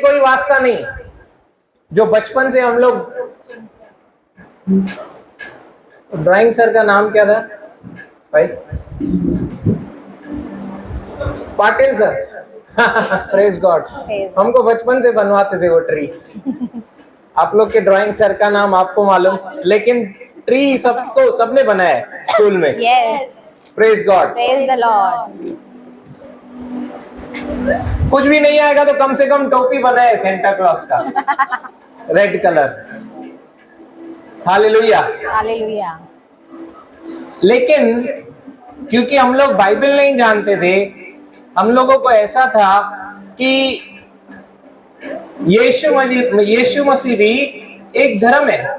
कोई वास्ता नहीं, जो बचपन से हम लोग। ड्राइंग सर का नाम क्या था भाई? पाटिल सर। प्रेज गॉड, हमको बचपन से बनवाते थे वो ट्री। आप लोग के ड्राइंग सर का नाम आपको मालूम, लेकिन ट्री सबको सबने बनाया है स्कूल में। Yes, praise God, praise the Lord. कुछ भी नहीं आएगा तो कम से कम टोपी बनाए सेंटा क्लॉज का, रेड कलर। Hallelujah, hallelujah. लेकिन क्योंकि हम लोग बाइबल नहीं जानते थे, हम लोगों को ऐसा था कि यीशु मसीह भी एक धर्म है।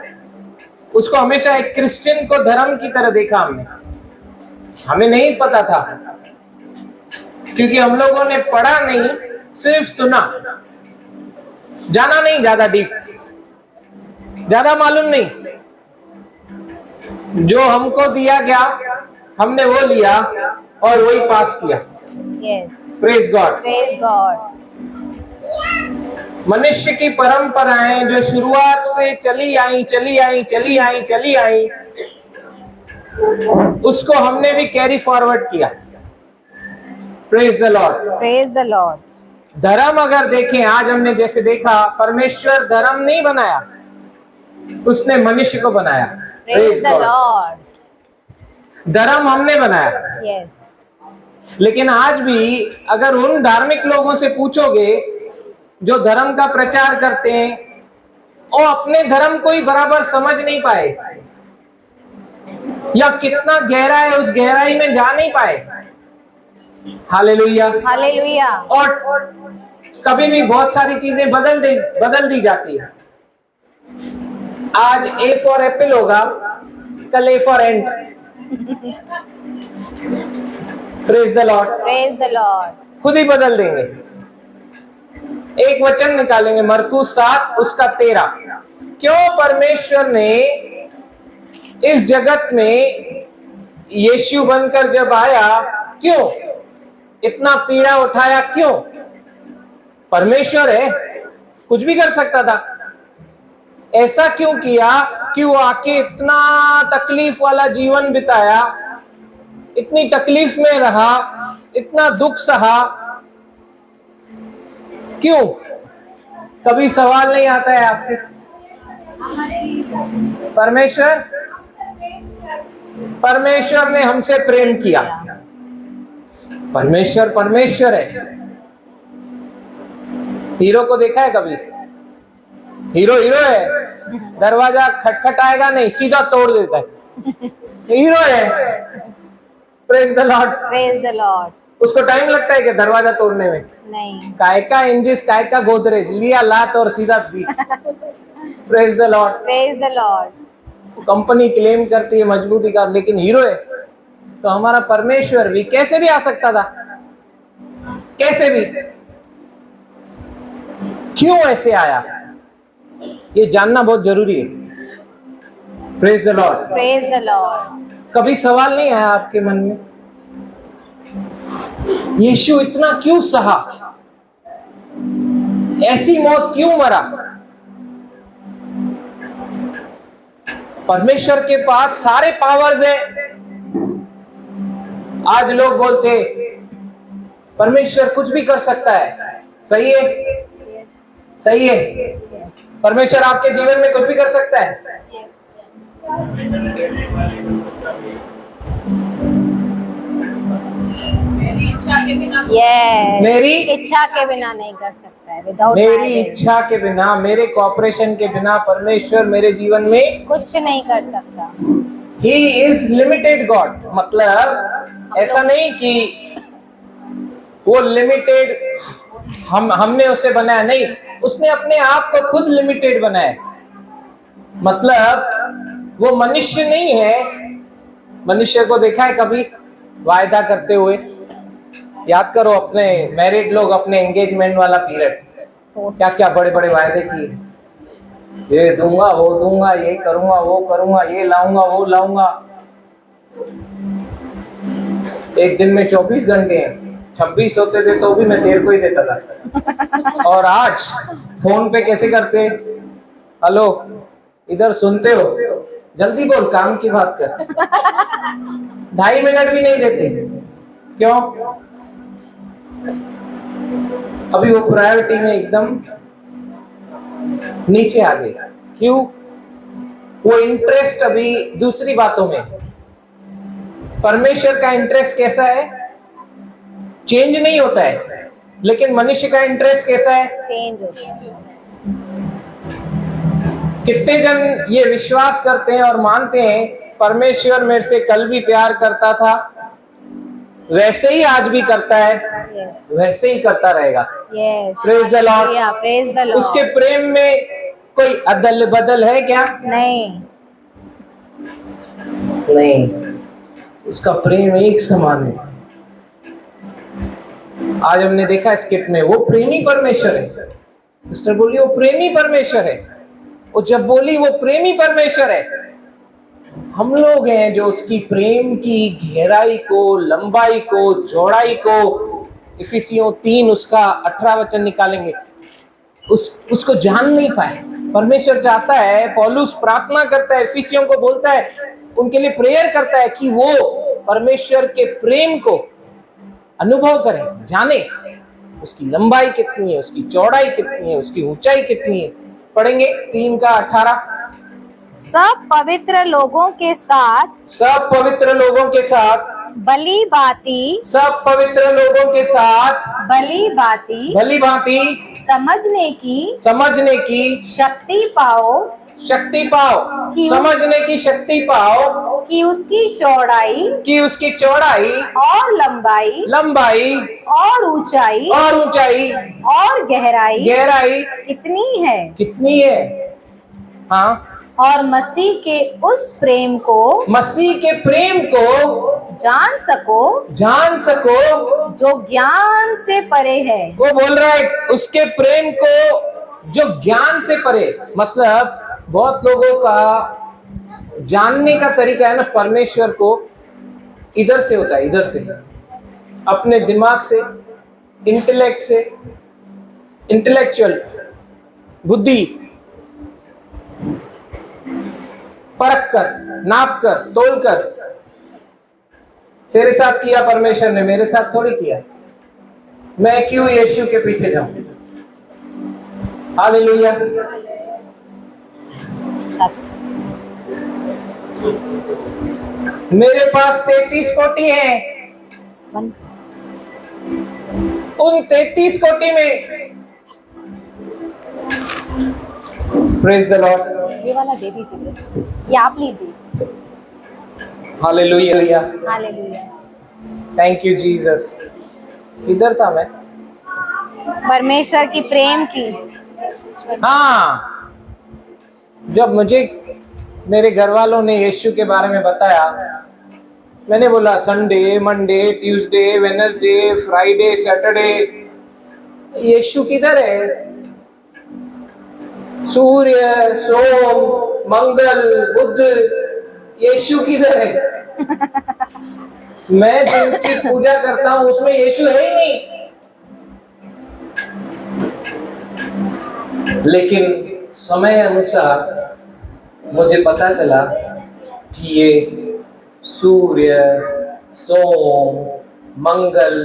उसको हमेशा एक क्रिश्चियन को धर्म की तरह देखा हमने। हमें नहीं पता था, क्योंकि हम लोगों ने पढ़ा नहीं, सिर्फ सुना, जाना नहीं ज्यादा डीप, ज्यादा मालूम नहीं। जो हमको दिया गया हमने वो लिया और वही पास किया। Yes, praise God, praise God. मनुष्य की परंपराएं जो शुरुआत से चली आई, उसको हमने भी कैरी फॉरवर्ड किया। Praise the lord, praise the Lord. धर्म अगर देखें, आज हमने जैसे देखा, परमेश्वर धर्म नहीं बनाया, उसने मनुष्य को बनाया। Praise the Lord. धर्म हमने बनाया। यस, लेकिन आज भी अगर उन धार्मिक लोगों से पूछोगे जो धर्म का प्रचार करते हैं, वो अपने धर्म को ही बराबर समझ नहीं पाए, या कितना गहरा है उस गहराई में जा नहीं पाए। Hallelujah, hallelujah. और कभी भी बहुत सारी चीजें बदल दी जाती है। आज ए फॉर एप्पल होगा, कल A for ant. Praise the lord, praise the Lord. खुद ही बदल देंगे। एक वचन निकालेंगे, मरकुस 7 उसका 13। क्यों परमेश्वर ने इस जगत में यीशु बनकर जब आया, क्यों इतना पीड़ा उठाया? क्यों? परमेश्वर है, कुछ भी कर सकता था। ऐसा क्यों किया कि वो आके इतना तकलीफ वाला जीवन बिताया, इतनी तकलीफ में रहा, इतना दुख सहा? क्यों? कभी सवाल नहीं आता है आपके? परमेश्वर ने हमसे प्रेम किया। परमेश्वर है। हीरो को देखा है कभी? हीरो है, दरवाजा खटखटाएगा नहीं, सीधा तोड़ देता है। हीरो है। Praise the lord, praise the Lord. उसको टाइम लगता है कि दरवाजा तोड़ने में? नहीं। काय का इंजिस, काय का गोदरेज लिया, लात और सीधा दी। Praise the lord, praise the lord. Company claim करती है मजबूती का, लेकिन हीरो है। तो हमारा परमेश्वर भी कैसे भी आ सकता था, कैसे भी। क्यों ऐसे आया, ये जानना बहुत जरूरी है। Praise the lord, praise the Lord. कभी सवाल नहीं आया आपके मन में, यीशु इतना क्यों सहा, ऐसी मौत क्यों मरा? परमेश्वर के पास सारे पावर्स हैं। आज लोग बोलते परमेश्वर कुछ भी कर सकता है। सही है, सही है। परमेश्वर आपके जीवन में कुछ भी कर सकता है। मेरी इच्छा के बिना नहीं कर सकता है। विदाउट मेरी इच्छा के बिना, मेरे कॉपरेशन के बिना परमेश्वर मेरे जीवन में कुछ नहीं कर सकता। He is limited God। मतलब ऐसा नहीं कि वो लिमिटेड हमने उसे बनाया, नहीं, उसने अपने आप को खुद लिमिटेड बनाया। मतलब वो मनुष्य नहीं है। मनुष्य को देखा है कभी वायदा करते हुए? याद करो अपने मैरिड लोग, अपने एंगेजमेंट वाला पीरियड, क्या क्या बड़े बड़े वायदे किए। ये दूंगा, वो दूंगा, ये करूंगा, वो करूंगा, ये लाऊंगा, वो लाऊंगा। एक दिन में 24 घंटे हैं, 26 होते थे तो भी मैं तेरे को ही देता था। और आज फोन पे कैसे करते? हेलो, इधर सुनते हो? जल्दी बोल, काम की बात कर। 2.5 मिनट भी नहीं देते। क्यों? अभी वो प्रायोरिटी में एकदम नीचे आ गई। क्यों? वो इंटरेस्ट अभी दूसरी बातों में। परमेश्वर का इंटरेस्ट कैसा है? चेंज नहीं होता है, लेकिन मनुष्य का इंटरेस्ट कैसा है? चेंज होता है। कितने जन ये विश्वास करते हैं और मानते हैं परमेश्वर मेरे से कल भी प्यार करता था, वैसे ही आज भी करता है, यस वैसे ही करता रहेगा। Yes, Praise the Lord. Praise the Lord. उसके प्रेम में कोई अदल बदल है क्या? नहीं, नहीं, उसका प्रेम एक समान है। आज हमने देखा स्किट में, वो प्रेमी परमेश्वर है। सिस्टर बोली वो प्रेमी परमेश्वर है। वो जब बोली वो प्रेमी परमेश्वर है, हम लोग हैं जो उसकी प्रेम की गहराई को, लंबाई को, चौड़ाई को, इफिसियों 3 उसका 18 वचन निकालेंगे, उसको जान नहीं पाए। परमेश्वर चाहता है, पौलुस प्रार्थना करता है, इफिसियों को बोलता है, उनके लिए प्रेयर करता है कि वो परमेश्वर के प्रेम को अनुभव करें, जाने उसकी लंबाई कितनी है, उसकी चौड़ाई कितनी है, उसकी ऊंचाई कितनी है। पढ़ेंगे 3 का 18। सब पवित्र लोगों के साथ, सब पवित्र लोगों के साथ, भली भांति, सब पवित्र लोगों के साथ भली भांति भली भांति समझने की शक्ति पाओ, शक्ति पाओ, कि समझने की शक्ति पाओ कि उसकी चौड़ाई कि उसकी चौड़ाई और लंबाई लंबाई और ऊंचाई और गहराई कितनी है, कितनी है। हाँ, और मसीह के उस प्रेम को, मसीह के प्रेम को जान सको जो ज्ञान से परे है। वो बोल रहा है उसके प्रेम को जो ज्ञान से परे। मतलब बहुत लोगों का जानने का तरीका है ना परमेश्वर को, इधर से होता है, इधर से, अपने दिमाग से, इंटेलेक्ट से, इंटेलेक्चुअल बुद्धि, परख कर, नाप कर, तोल कर। तेरे साथ किया परमेश्वर ने, मेरे साथ थोड़ी किया। मैं क्यों यीशु के पीछे जाऊं? हालेलुया। मेरे पास 33 कोटि हैं। उन 33 कोटि में प्रेज द लॉर्ड। ये वाला दे दीजिए, ये आप लीजिए। Hallelujah, hallelujah. Thank you Jesus. किधर था मैं? परमेश्वर की प्रेम की। हाँ, जब मुझे मेरे घर वालों ने यीशु के बारे में बताया, मैंने बोला Sunday, Monday, Tuesday, Wednesday, Friday, Saturday, यीशु किधर है? सूर्य, सोम, मंगल, बुध, यीशु किधर है? मैं जिनकी पूजा करता हूं उसमें यीशु है ही नहीं। लेकिन समय अनुसार मुझे पता चला कि ये सूर्य, सोम, मंगल,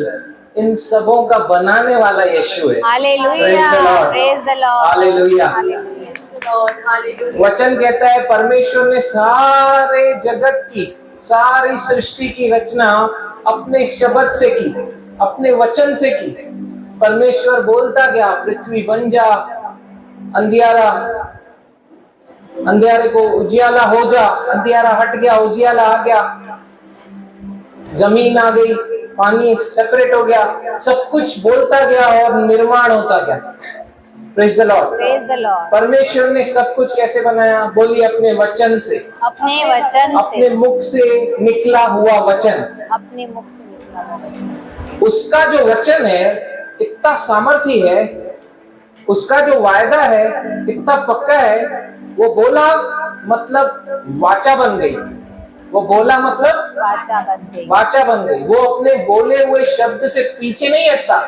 इन सबों का बनाने वाला यीशु है। Hallelujah, praise the Lord, hallelujah. वचन कहता है परमेश्वर ने सारे जगत की, सारी सृष्टि की रचना अपने शब्द से की, अपने वचन से की। परमेश्वर बोलता गया, पृथ्वी बन जा, अंधियारा, अंधियारे को उजियाला हो जा, अंधियारा हट गया, उजियाला आ गया, जमीन आ गई, पानी सेपरेट हो गया, सब कुछ बोलता गया और निर्माण होता गया। Praise the lord, praise the Lord. परमेश्वर ने सब कुछ कैसे बनाया? बोलिए अपने वचन से, अपने वचन अपने से, मुख से निकला हुआ वचन। अपने मुख से निकला हुआ वचन। उसका जो वचन है इतना सामर्थी है, उसका जो वायदा है इतना पक्का है। वो बोला मतलब वाचा बन गई, वो बोला मतलब वाचा बन गई। वाचा बन गई। वो अपने बोले हुए शब्द से पीछे नहीं हटता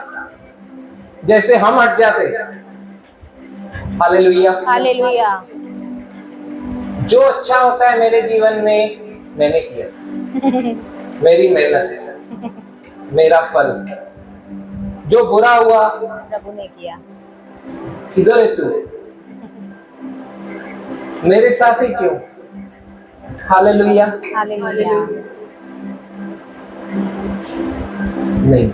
जैसे हम हट जाते। हालेलुया। हालेलुया। जो अच्छा होता है मेरे जीवन में मैंने किया, मेरी मेहनत, मेरा फल। जो बुरा हुआ प्रभु ने किया। किधर है तू, मेरे साथ ही क्यों? हालेलुया। हालेलुया। नहीं,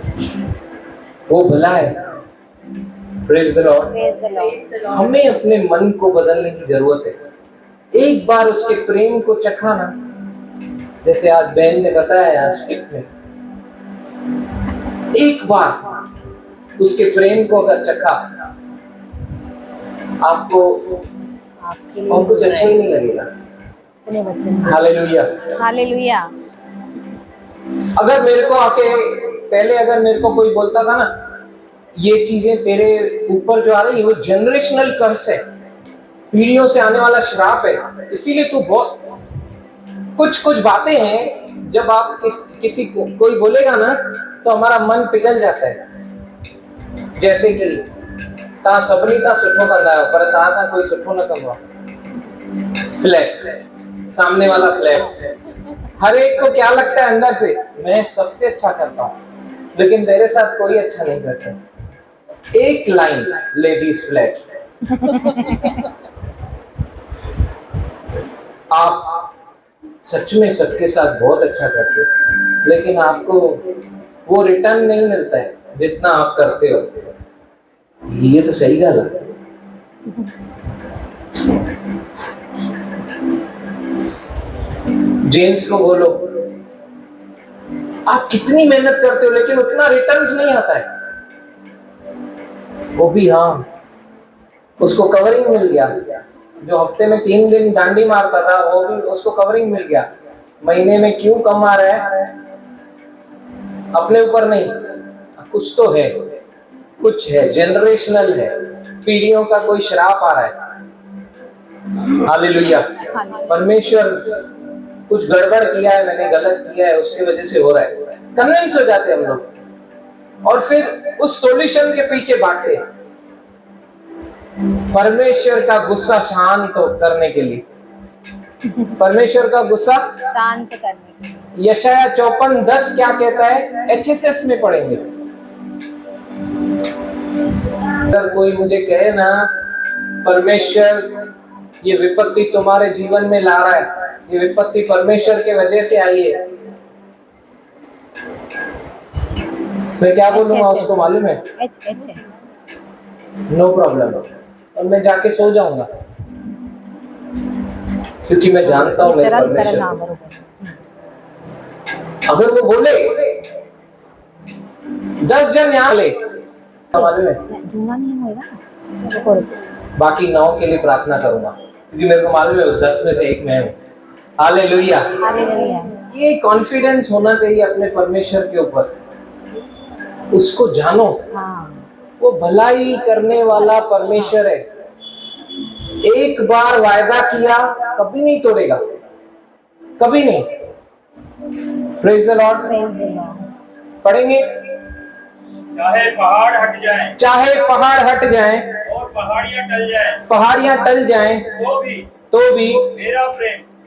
वो भला है। Praise the lord. Praise the Lord. हमें अपने मन को बदलने की जरूरत है। एक बार उसके प्रेम को चखा ना, जैसे आज बहन ने बताया स्किप में, एक बार उसके प्रेम को अगर चखा, आपको और कुछ अच्छा ही नहीं लगेगा। हालेलुया। हालेलुया। अगर मेरे को आके पहले अगर मेरे को कोई बोलता था ना, ये चीजें तेरे ऊपर जो आ रही है वो जनरेशनल कर्स है, पीढ़ियों से आने वाला श्राप है, इसीलिए तू बहुत कुछ बातें हैं जब आप किसी को कोई बोलेगा ना तो हमारा मन पिघल जाता है। जैसे कि ता सबनी सा सुठो कंदा आहियो पर ता कोई सुठो न कंदो आहे। फ्लैट, सामने वाला फ्लैट। हर एक को क्या लगता है अंदर से, मैं सबसे अच्छा करता हूँ, लेकिन मेरे साथ कोई अच्छा नहीं करता। एक लाइन, लेडीज फ्लैट। आप सच में सबके साथ बहुत अच्छा करते हो, लेकिन आपको वो रिटर्न नहीं मिलता है जितना आप करते हो। ये तो सही गल है। जेम्स को बोलो, आप कितनी मेहनत करते हो लेकिन उतना रिटर्न्स नहीं आता है। वो भी हाँ, उसको कवरिंग मिल गया। जो हफ्ते में 3 दिन डांडी मारता था वो भी उसको कवरिंग मिल गया। महीने में क्यों कम आ रहा है, अपने ऊपर नहीं, कुछ तो है, कुछ है, जनरेशनल है, पीढ़ियों का कोई श्राप आ रहा है। हालेलुया। परमेश्वर कुछ गड़बड़ किया है, मैंने गलत किया है, उसकी वजह से हो रहा है। कन्विंस हो जाते हैं हम लोग और फिर उस सॉल्यूशन के पीछे भागते हैं परमेश्वर का गुस्सा शांत करने के लिए। परमेश्वर का गुस्सा शांत करने के लिए। यशाया 54:10 क्या कहता है, एचएसएस में पढ़ेंगे। अगर कोई मुझे कहे ना परमेश्वर ये विपत्ति तुम्हारे जीवन में ला रहा है, ये विपत्ति परमेश्वर के वजह से आई है, मैं क्या बोलूंगा उसको मालूम है? नो प्रॉब्लम, और मैं जाके सो जाऊंगा, क्योंकि मैं जानता हूँ मेरे परमेश्वर। अगर वो बोले 10 जन यहाँ ले, मालूम है बाकी 9 के लिए प्रार्थना करूंगा, क्योंकि मेरे को मालूम है उस 10 में से एक मैं हूँ। हालेलुया। ये कॉन्फिडेंस होना चाहिए अपने परमेश्वर के ऊपर। उसको जानो, वो भलाई करने वाला परमेश्वर है। एक बार वायदा किया कभी नहीं तोड़ेगा, कभी नहीं। Praise the Lord. पढ़ेंगे। चाहे पहाड़ हट जाएं, चाहे पहाड़ हट जाएं और पहाड़ियां टल जाएं, पहाड़ियां टल जाएं, तो भी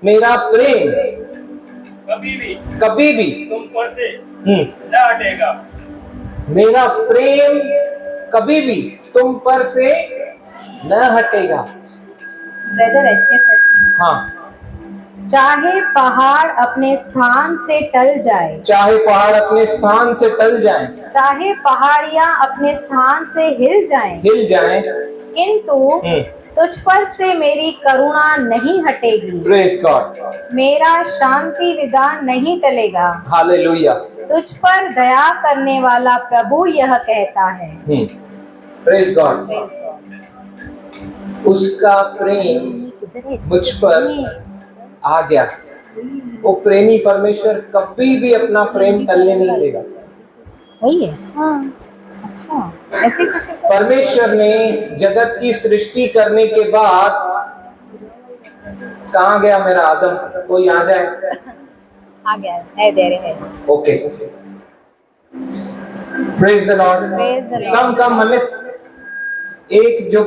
मेरा प्रेम कभी भी तुम पर से न हटेगा। मेरा प्रेम कभी भी तुम पर से न हटेगा। ब्रदर अच्छे से। हाँ। चाहे पहाड़ अपने स्थान से टल जाए, चाहे पहाड़ अपने स्थान से टल जाएं, चाहे पहाड़ियां अपने स्थान से हिल जाएं, किंतु तुझ पर से मेरी करुणा नहीं हटेगी। Praise God. मेरा शांति विधान नहीं टलेगा। हालेलुया। तुझ पर दया करने वाला प्रभु यह कहता है। Praise God. उसका प्रेम मुझ पर आ गया। वो प्रेमी परमेश्वर कभी भी अपना प्रेम टलने नहीं देगा। वही है। हाँ। अच्छा, ऐसे परमेश्वर ने जगत की सृष्टि करने के बाद, कहाँ गया मेरा आदम, कोई आ जाए। आ गया है, दे रहे हैं। Okay, praise the Lord. Praise the Lord. कम अमित, एक जो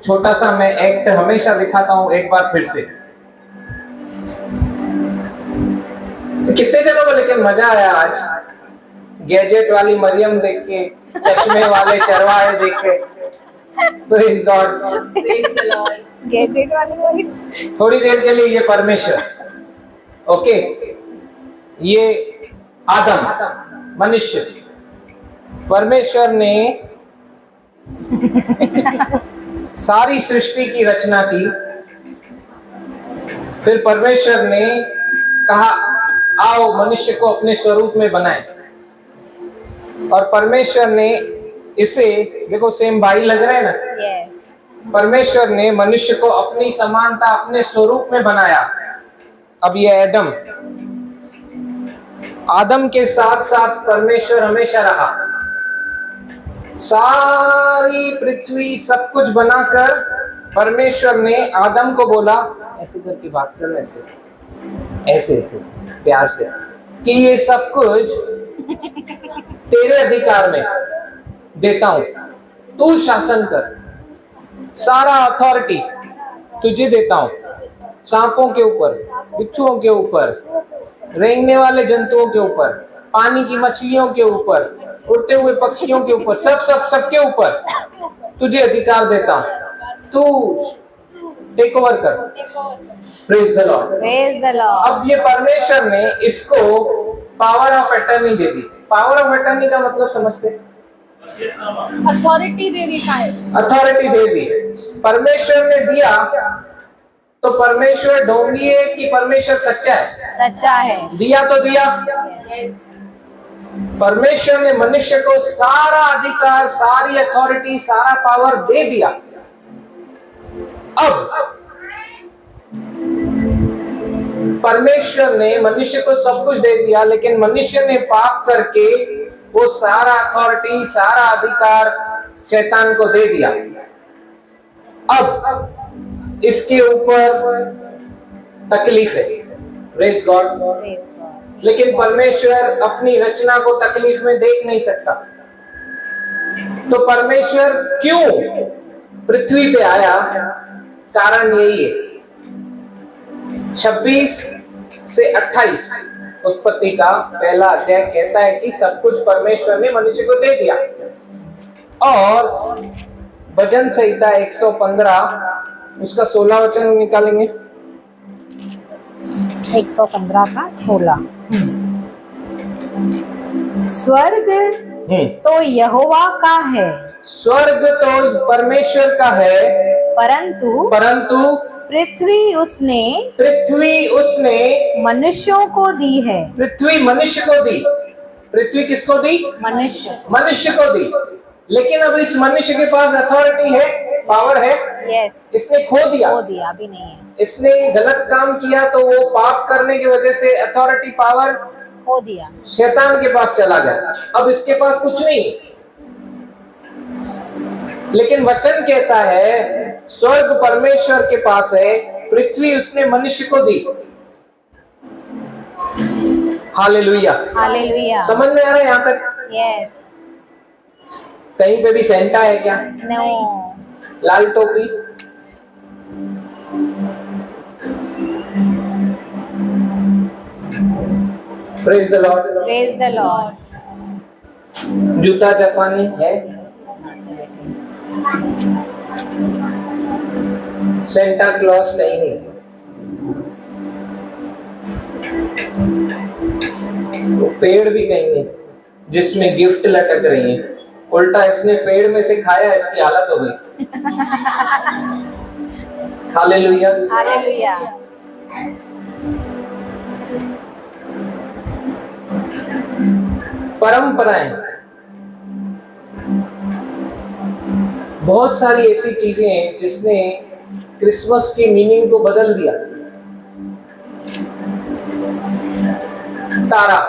छोटा सा मैं एक्ट हमेशा दिखाता हूं, एक बार फिर से। कितने जनों को लेकिन मजा आया आज गैजेट वाली मरियम देख के, चश्मे वाले चरवाहे देख के? Praise God. गैजेट वाली थोड़ी देर के लिए ये परमेश्वर, ओके, ये आदम मनुष्य, परमेश्वर ने सारी सृष्टि की रचना की। फिर परमेश्वर ने कहा आओ मनुष्य को अपने स्वरूप में बनाए, और परमेश्वर ने इसे, देखो सेम भाई लग रहे हैं ना, यस, परमेश्वर ने मनुष्य को अपनी समानता, अपने स्वरूप में बनाया। अब ये आदम के साथ साथ परमेश्वर हमेशा रहा। सारी पृथ्वी सब कुछ बनाकर परमेश्वर ने आदम को बोला, ऐसे करके बात कर, ऐसे ऐसे प्यार से, कि ये सब कुछ तेरे अधिकार में देता हूं, तू शासन कर, सारा अथॉरिटी तुझे देता हूं, सांपों के ऊपर, बिच्छुओं के ऊपर, रेंगने वाले जंतुओं के ऊपर, पानी की मछलियों के ऊपर, उड़ते हुए पक्षियों के ऊपर, सबके ऊपर तुझे अधिकार देता हूं, तू टेक ओवर कर। Praise the lord, praise the Lord. अब ये परमेश्वर ने इसको power of attorney they the. Power of attorney का मतलब समझते? अथॉरिटी दे दी, शायद अथॉरिटी दे दी। परमेश्वर ने दिया तो परमेश्वर ढोंगी है कि परमेश्वर सच्चा है? सच्चा है। दिया तो दिया। परमेश्वर ने मनुष्य को सारा अधिकार, सारी अथॉरिटी, सारा पावर दे दिया। अब परमेश्वर ने मनुष्य को सब कुछ दे दिया, लेकिन मनुष्य ने पाप करके वो सारा अथॉरिटी, सारा अधिकार शैतान को दे दिया। अब इसके ऊपर तकलीफ है। Praise God. लेकिन परमेश्वर अपनी रचना को तकलीफ में देख नहीं सकता, तो परमेश्वर क्यों पृथ्वी पे आया? कारण यही है। 26 से 28 उत्पत्ति का पहला अध्याय कहता है कि सब कुछ परमेश्वर ने मनुष्य को दे दिया। और भजन संहिता 115 उसका 16 वचन निकालेंगे। 115 का 16। स्वर्ग तो यहोवा का है, स्वर्ग तो परमेश्वर का है, परंतु पृथ्वी उसने मनुष्यों को दी है। पृथ्वी मनुष्य को दी। पृथ्वी किसको दी? मनुष्य को दी। लेकिन अब इस मनुष्य के पास अथॉरिटी है, पावर है? यस। इसने खो दिया, अभी नहीं है। इसने गलत काम किया तो वो पाप करने की वजह से अथॉरिटी, पावर खो दिया, शैतान के पास चला गया। अब इसके पास कुछ नहीं। लेकिन वचन कहता है स्वर्ग परमेश्वर के पास है, पृथ्वी उसने मनुष्य को दी। Hallelujah, hallelujah. समझ में आ रहा है यहाँ तक? यस। कहीं पे भी सेंटा है क्या? नो। लाल टोपी? Praise the lord. Praise the Lord. जूता जापानी है? सेंटा क्लॉज नहीं है। वो पेड़ भी कहीं नहीं जिसमें गिफ्ट लटक रही है। उल्टा इसने पेड़ में से खाया, इसकी हालत हो गई। Hallelujah, hallelujah. परंपराएं, बहुत सारी ऐसी चीजें हैं जिसने क्रिसमस की मीनिंग को बदल दिया। तारा,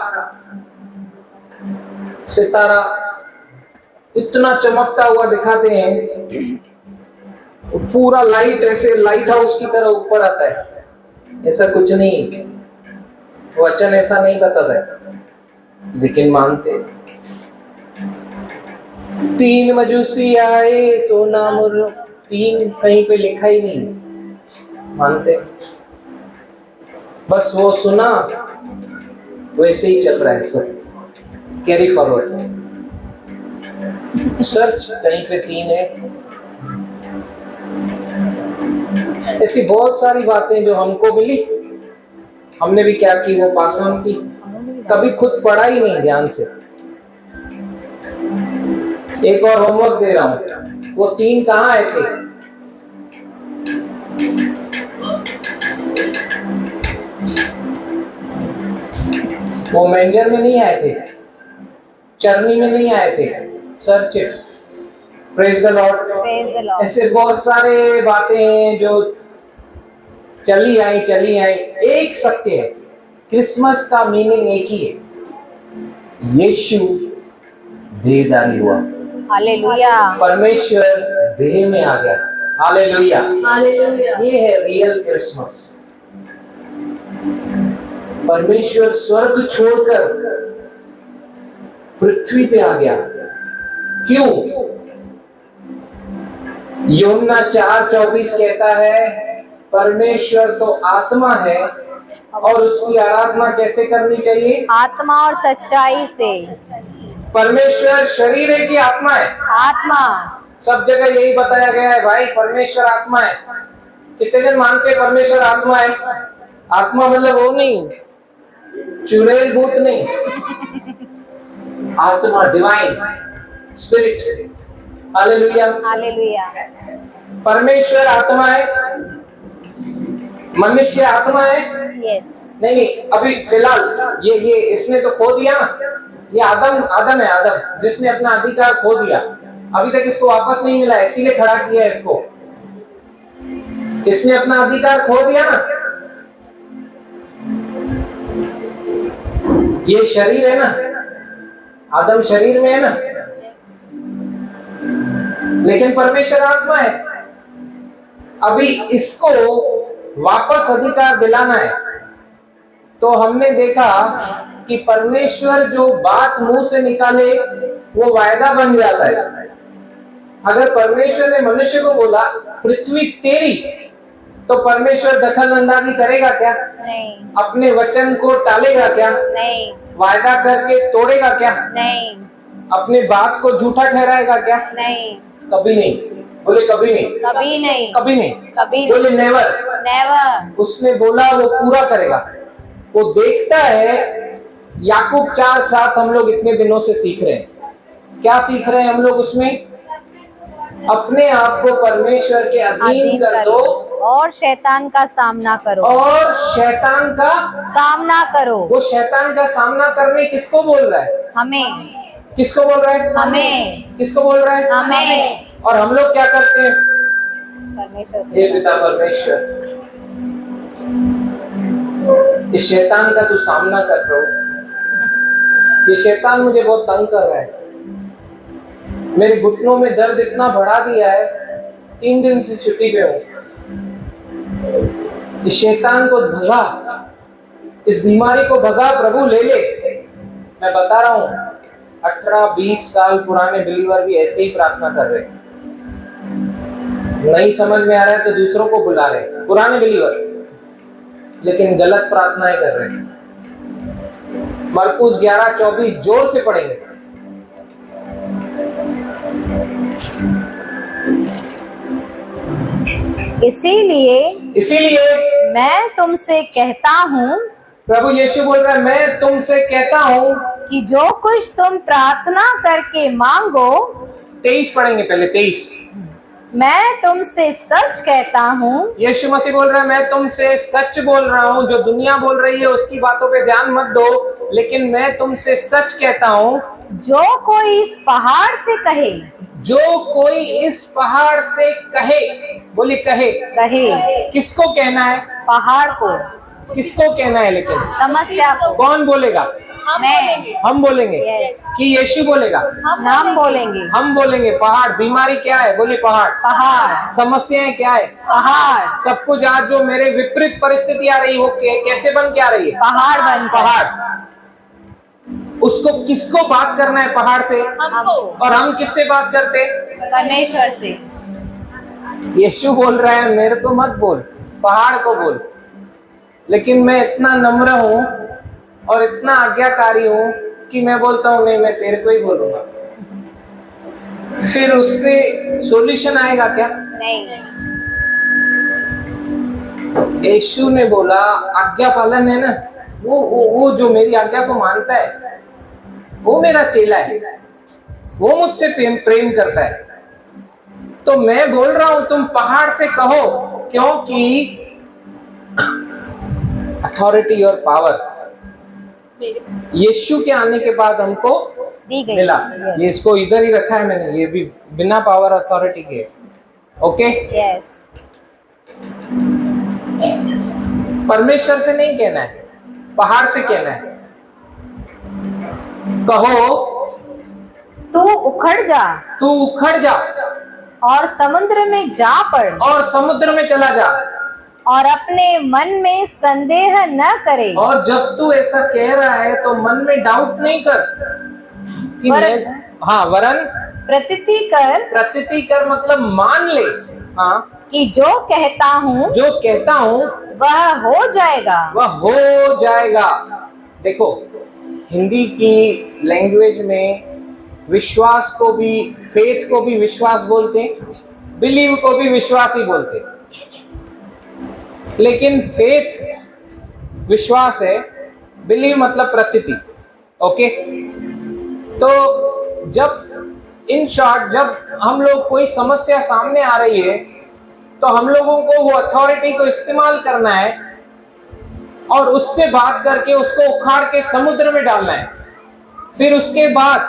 सितारा इतना चमकता हुआ दिखाते हैं, पूरा लाइट ऐसे लाइट हाउस की तरह ऊपर आता है। ऐसा कुछ नहीं। वचन ऐसा नहीं बताता लेकिन मानते। 3 मजूसी आए सोना मुर, 3 कहीं पे लिखा ही नहीं, मानते। बस वो सुना, वैसे ही चल रहा है सब, कैरी फॉरवर्ड। सर्च कहीं पे 3 है। ऐसी बहुत सारी बातें जो हमको मिली, हमने भी क्या की, वो पास ऑन की, कभी खुद पढ़ा ही नहीं ध्यान से। एक और होमवर्क दे रहा हूं, वो 3 कहाँ आए थे? वो मैंगर में नहीं आए थे, चरनी में नहीं आए थे। Search it. Praise the Lord. ऐसे बहुत सारे बातें हैं जो चली आई। एक सत्य है, क्रिसमस का मीनिंग एक ही है, यीशु देहधारी हुआ। हालेलुया। परमेश्वर देह में आ गया। हालेलुया। ये है रियल क्रिसमस। परमेश्वर स्वर्ग छोड़कर पृथ्वी पे आ गया। क्यों? यूहन्ना 4:24 कहता है परमेश्वर तो आत्मा है और उसकी आराधना कैसे करनी चाहिए? आत्मा और सच्चाई से। परमेश्वर शरीर है कि आत्मा है? आत्मा। सब जगह यही बताया गया है भाई, परमेश्वर आत्मा है। कितने जन मानते हैं परमेश्वर आत्मा है? आत्मा मतलब वो नहीं, चुड़ैल भूत नहीं, आत्मा, डिवाइन स्पिरिट। हालेलुया। हालेलुया। परमेश्वर आत्मा है, मनुष्य आत्मा है। यस। नहीं, अभी फिलहाल ये इसने तो खो दिया ना, ये आदम है, आदम जिसने अपना अधिकार खो दिया, अभी तक इसको वापस नहीं मिला, इसीलिए खड़ा किया इसको। इसने अपना अधिकार खो दिया ना। ये शरीर है ना, आदम शरीर में है ना, लेकिन परमेश्वर आत्मा है। अभी इसको वापस अधिकार दिलाना है। तो हमने देखा कि परमेश्वर जो बात मुंह से निकाले वो वायदा बन जाता है। अगर परमेश्वर ने मनुष्य को बोला पृथ्वी तेरी, तो परमेश्वर दखल अंदाजी करेगा क्या? नहीं। अपने वचन को टालेगा क्या? नहीं। वायदा करके तोड़ेगा क्या? नहीं। अपने बात को झूठा ठहराएगा क्या? नहीं। कभी नहीं। बोले कभी नहीं। कभी नहीं। कभी नहीं। कभी बोले नेवर। नेवर। उसने बोला वो पूरा करेगा। वो देखता है। याकूब 4:7 हम लोग इतने दिनों से सीख रहे हैं। क्या सीख रहे हैं हम लोग उसमें? अपने आप को परमेश्वर के अधीन कर दो और शैतान का सामना करो। और शैतान का सामना करो। वो शैतान का सामना करने किसको बोल रहा है? हमें। किसको बोल रहा है? हमें। किसको बोल रहा है? हमें। और हम लोग क्या करते हैं? परमेश्वर। हे पिता परमेश्वर, इस शैतान का तू सामना कर प्रभु। ये शैतान मुझे बहुत तंग कर रहा है, मेरे घुटनों में दर्द इतना बढ़ा दिया है, 3 दिन से छुट्टी पे हूं। इस शैतान को भगा, इस बीमारी को भगा प्रभु, ले ले। मैं बता रहा हूं 18-20 साल पुराने बिलीवर भी ऐसे ही प्रार्थना कर रहे हैं। नहीं समझ में आ रहा है तो दूसरों को बुला रहे हैं, पुराने बिलीवर, लेकिन गलत प्रार्थनाएं कर रहे हैं। मरकुस 11:24 जोर से पढ़ेंगे। इसीलिए मैं तुमसे कहता हूँ, प्रभु यीशु बोल रहा है, मैं तुमसे कहता हूँ कि जो कुछ तुम प्रार्थना करके मांगो। 23 पढ़ेंगे पहले, 23। मैं तुमसे सच कहता हूँ। यीशु मसीह बोल रहा है, मैं तुमसे सच बोल रहा हूँ। जो दुनिया बोल रही है उसकी बातों पे ध्यान मत दो, लेकिन मैं तुमसे सच कहता हूँ, जो कोई इस पहाड़ से कहे। जो कोई इस पहाड़ से कहे। बोली कहे। किसको कहना है? पहाड़ को। किसको कहना है? लेकिन समस्या को। कौन बोलेगा? हम बोलेंगे Yes. कि यीशु बोलेगा? हम बोलेंगे। हम बोलेंगे। पहाड़, बीमारी क्या है? बोलिए पहाड़। पहाड़। समस्याएं क्या है? पहाड़। सब कुछ आज जो मेरे विपरीत परिस्थिति आ रही, वो कैसे बन के आ रही है? पहाड़ बन। पहाड़। उसको किसको बात करना है? पहाड़ से। और हम किससे बात करते हैं? परमेश्वर से। यीशु बोल रहा है मेरे को मत बोल, पहाड़ को बोल। लेकिन मैं इतना नम्र हूं और इतना आज्ञाकारी हूं कि मैं बोलता हूं नहीं, मैं तेरे को ही बोलूंगा। फिर उससे सॉल्यूशन आएगा क्या? नहीं। यीशु ने बोला आज्ञा पालन है ना, वो जो मेरी आज्ञा को मानता है वो मेरा चेला है, वो मुझसे प्रेम करता है। तो मैं बोल रहा हूं तुम पहाड़ से कहो, क्योंकि अथॉरिटी और पावर यीशु के आने के बाद हमको दी गई मिला। Yes. ये इसको इधर ही रखा है मैंने, ये भी बिना पावर अथॉरिटी के। Okay, Yes. परमेश्वर से नहीं कहना है, पहाड़ से कहना है। कहो तू उखड़ जा तू उखड़ जा और समुद्र में जा पड़ और समुद्र में चला जा। और अपने मन में संदेह न करे। और जब तू ऐसा कह रहा है तो मन में डाउट नहीं कर कि वरन प्रतीति कर मतलब मान ले, हाँ, कि जो कहता हूँ वह हो जाएगा। देखो, हिंदी की लैंग्वेज में विश्वास को भी, फेथ को भी विश्वास बोलते हैं, बिलीव को भी विश्वास ही बोलते हैं। लेकिन फेथ विश्वास है, बिलीव मतलब प्रतीति। ओके, तो जब इन शॉर्ट जब हम लोग कोई समस्या सामने आ रही है तो हम लोगों को वो अथॉरिटी को इस्तेमाल करना है और उससे बात करके उसको उखाड़ के समुद्र में डालना है। फिर उसके बाद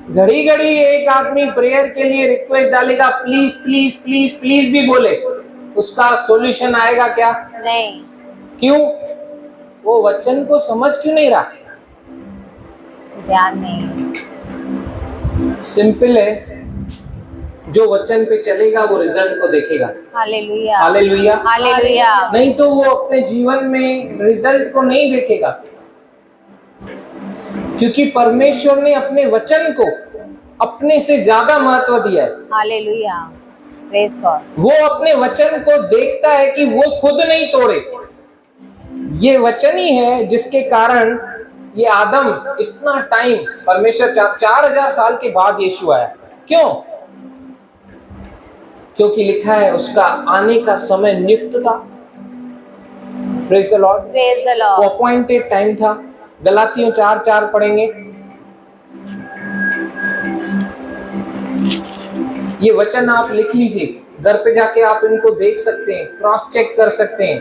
घड़ी घड़ी एक आदमी प्रेयर के लिए रिक्वेस्ट डालेगा, प्लीज प्लीज प्लीज प्लीज भी बोले, उसका सॉल्यूशन आएगा क्या? नहीं। क्यों? वो वचन को समझ क्यों नहीं रहा? ध्यान नहीं। सिंपल है, जो वचन पे चलेगा वो रिजल्ट को देखेगा। हालेलुया। हालेलुया। हालेलुया। नहीं तो वो अपने जीवन में रिजल्ट को नहीं देखेगा, क्योंकि परमेश्वर ने अपने वचन को अपने से ज्यादा महत्व दिया है। हालेलुया। Praise God. वो अपने वचन को देखता है कि वो खुद नहीं तोड़े। ये वचन ही है जिसके कारण ये आदम इतना टाइम, परमेश्वर 4000 साल के बाद यीशु आया। क्यों? क्योंकि लिखा है उसका आने का समय नियुक्त था। Praise the lord. Praise the Lord. वो अपॉइंटेड टाइम था। गलातियों 4:4 पढ़ेंगे। ये वचन आप लिख लीजिए, घर पे जाके आप इनको देख सकते हैं, क्रॉस चेक कर सकते हैं।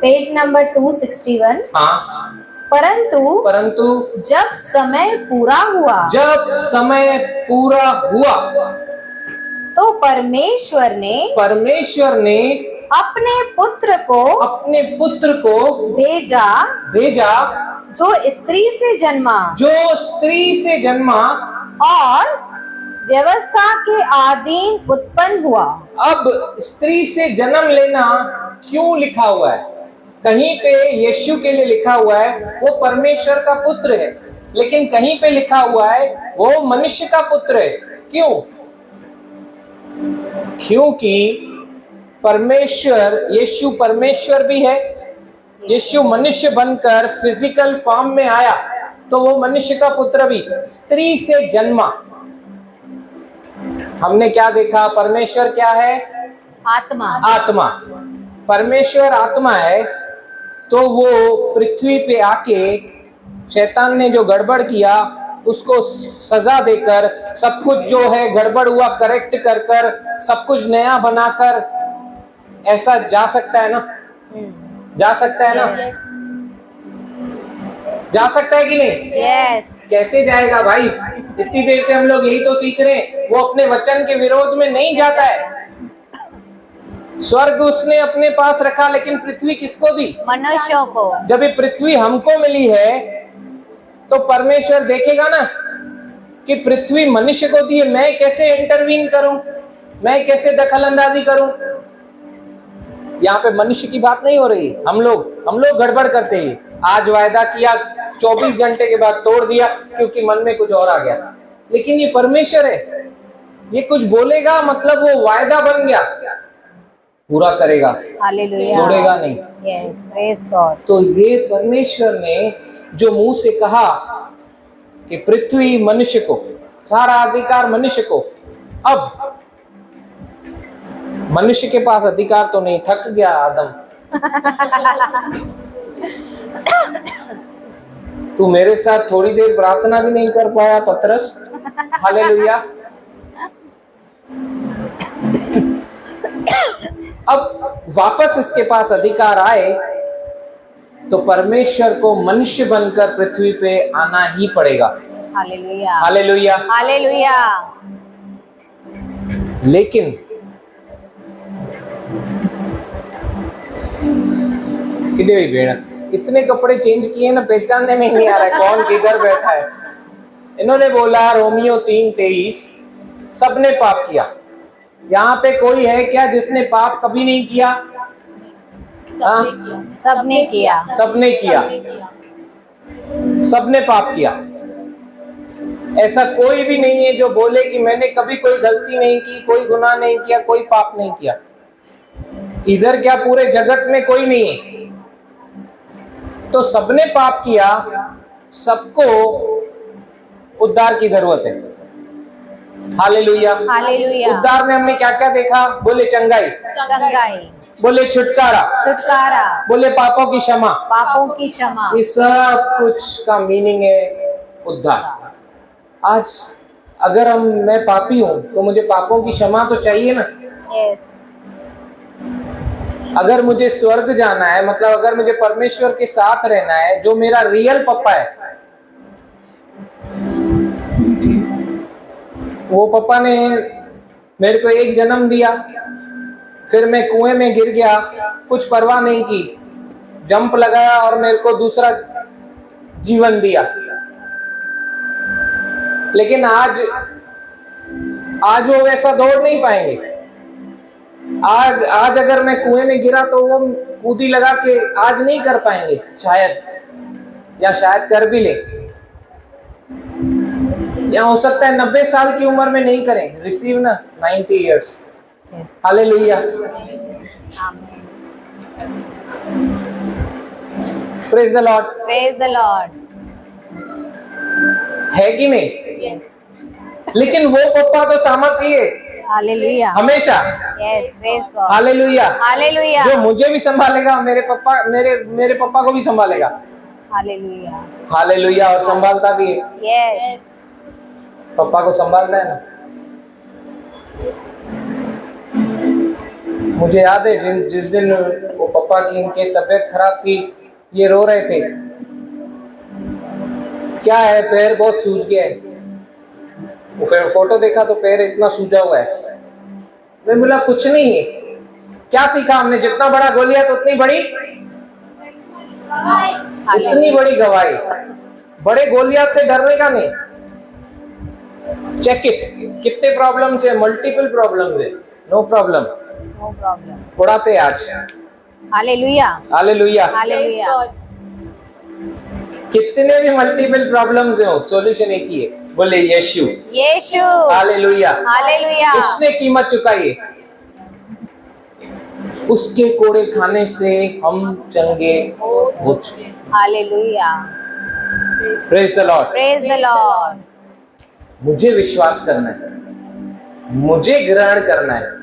Page number 261। हाँ, परंतु जब समय पूरा हुआ तो परमेश्वर ने अपने पुत्र को भेजा जो स्त्री से जन्मा और व्यवस्था के अधीन उत्पन्न हुआ। अब स्त्री से जन्म लेना क्यों लिखा हुआ है? कहीं पे यीशु के लिए लिखा हुआ है वो परमेश्वर का पुत्र है, लेकिन कहीं पे लिखा हुआ है वो मनुष्य का पुत्र है। क्यों? क्योंकि यीशु परमेश्वर भी है। यीशु मनुष्य बनकर फिजिकल फॉर्म में आया तो वो मनुष्य का पुत्र भी। स्त्री से जन्मा, हमने क्या देखा? परमेश्वर क्या है? आत्मा। परमेश्वर आत्मा है, तो वो पृथ्वी पे आके शैतान ने जो गड़बड़ किया उसको सजा देकर, सब कुछ जो है गड़बड़ हुआ करेक्ट कर सब कुछ नया बनाकर, ऐसा जा सकता है ना? जा सकता है ना? जा सकता है कि नहीं? यस। कैसे जाएगा भाई? इतनी देर से हम लोग यही तो सीख रहे हैं। वो अपने वचन के विरोध में नहीं जाता है। स्वर्ग उसने अपने पास रखा, लेकिन पृथ्वी किसको दी? मनुष्यों को। जब ये पृथ्वी हमको मिली है तो परमेश्वर देखेगा ना कि पृथ्वी मनुष्य को दी है, मैं कैसे इंटरवीन करूं, मैं कैसे दखल अंदाजी करूं। यहाँ पे मनुष्य की बात नहीं हो रही, हम लोग गड़बड़ करते हैं। आज वायदा किया, 24 घंटे के बाद तोड़ दिया क्योंकि मन में कुछ और आ गया। लेकिन ये परमेश्वर है, ये कुछ बोलेगा मतलब वो वायदा बन गया, पूरा करेगा, हालेलुया, तोड़ेगा नहीं। Yes, praise God. तो ये परमेश्वर ने जो मुंह से कहा कि पृथ्वी मनुष्य को, सारा अधिकार मनुष्य को, अब मनुष्य के पास अधिकार तो नहीं, थक गया आदम। तू मेरे साथ थोड़ी देर प्रार्थना भी नहीं कर पाया पतरस। हालेलुया। अब वापस इसके पास अधिकार आए तो परमेश्वर को मनुष्य बनकर पृथ्वी पे आना ही पड़ेगा। Hallelujah, hallelujah, hallelujah. लेकिन किधर हुई भेड़, इतने कपड़े चेंज किए ना, पहचानने में नहीं आ रहा है कौन किधर बैठा है। इन्होंने बोला रोमियो 3:23, सबने पाप किया। यहाँ पे कोई है क्या जिसने पाप कभी नहीं किया? सबने किया, सबने किया, सबने पाप किया। ऐसा कोई भी नहीं है जो बोले कि मैंने कभी कोई गलती नहीं की, कोई गुनाह नहीं किया, कोई पाप नहीं किया। इधर क्या पूरे जगत में कोई नहीं है। तो सबने पाप किया, सबको उद्धार की जरूरत है। Hallelujah, hallelujah. उद्धार में हमने क्या क्या देखा? बोले चंगाई, चंगाई, बोले छुटकारा, छुटकारा, बोले पापों की क्षमा, पापों की क्षमा। ये सब कुछ का मीनिंग है उद्धार। आज अगर मैं पापी हूं तो मुझे पापों की क्षमा तो चाहिए ना। यस। अगर मुझे स्वर्ग जाना है, मतलब अगर मुझे परमेश्वर के साथ रहना है, जो मेरा रियल पापा है, वो पापा ने मेरे को एक जन्म दिया, फिर मैं कुएं में गिर गया, कुछ परवाह नहीं की, जंप लगाया और मेरे को दूसरा जीवन दिया। लेकिन आज वो वैसा दौड़ नहीं पाएंगे। आज अगर मैं कुएं में गिरा तो वो कूदी लगा के आज नहीं कर पाएंगे शायद, या शायद कर भी ले, या हो सकता है 90 साल की उम्र में नहीं करें। रिसीव ना 90 years. Hallelujah, praise the lord, praise the Lord. है कि नहीं? यस। लेकिन वो पप्पा तो सामर्थी है हालेलुया, हमेशा। Yes, praise God. Hallelujah, hallelujah, जो मुझे भी संभालेगा, मेरे पापा को भी संभालेगा। हालेलुया, हालेलुया, और संभालता भी है। यस। पापा को संभालता है ना। मुझे याद है जिस दिन वो पापा की इनकी तबीयत खराब थी, ये रो रहे थे, क्या है पैर बहुत सूज गया है। वो फिर फोटो देखा तो पैर इतना सूजा हुआ है। मैं बोला कुछ नहीं है। क्या सीखा हमने? जितना बड़ा गोलियत उतनी बड़ी गवाही। बड़े गोलियत से डरने का नहीं। चेक इट, कितने प्रॉब्लम्स है? मल्टीपल प्रॉब्लम्स है। No problem, no problem. उड़ाते आज। Hallelujah, hallelujah, hallelujah. कितने भी मल्टीपल प्रॉब्लम्स हो, सॉल्यूशन एक ही है। बोले यीशु, यीशु। Hallelujah, hallelujah. उसने कीमत चुकाई है। उसके कोड़े खाने से हम चंगे हो चुके। Hallelujah, praise the lord. Praise the Lord. मुझे विश्वास करना है, मुझे ग्रहण करना है।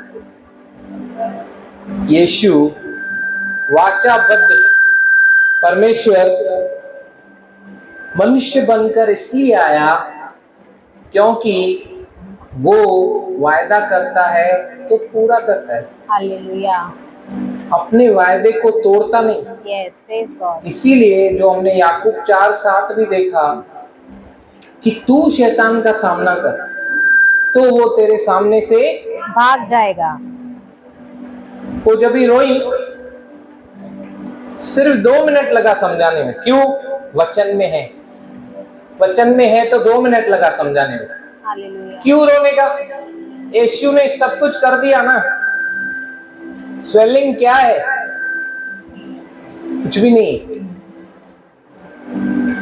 यीशु वाचाबद्ध परमेश्वर मनुष्य बनकर इसलिए आया क्योंकि वो वायदा करता है तो पूरा करता है। हालेलुया, अपने वायदे को तोड़ता नहीं। Yes, praise God. इसीलिए जो हमने याकूब 4:7 भी देखा कि तू शैतान का सामना कर तो वो तेरे सामने से भाग जाएगा। वो जब भी रोई, सिर्फ 2 मिनट लगा समझाने में। क्यों? वचन में है, वचन में है तो 2 मिनट लगा समझाने में। हालेलुया। क्यों? क्यों रोने का? यीशु ने सब कुछ कर दिया ना। स्वेलिंग क्या है? कुछ भी नहीं।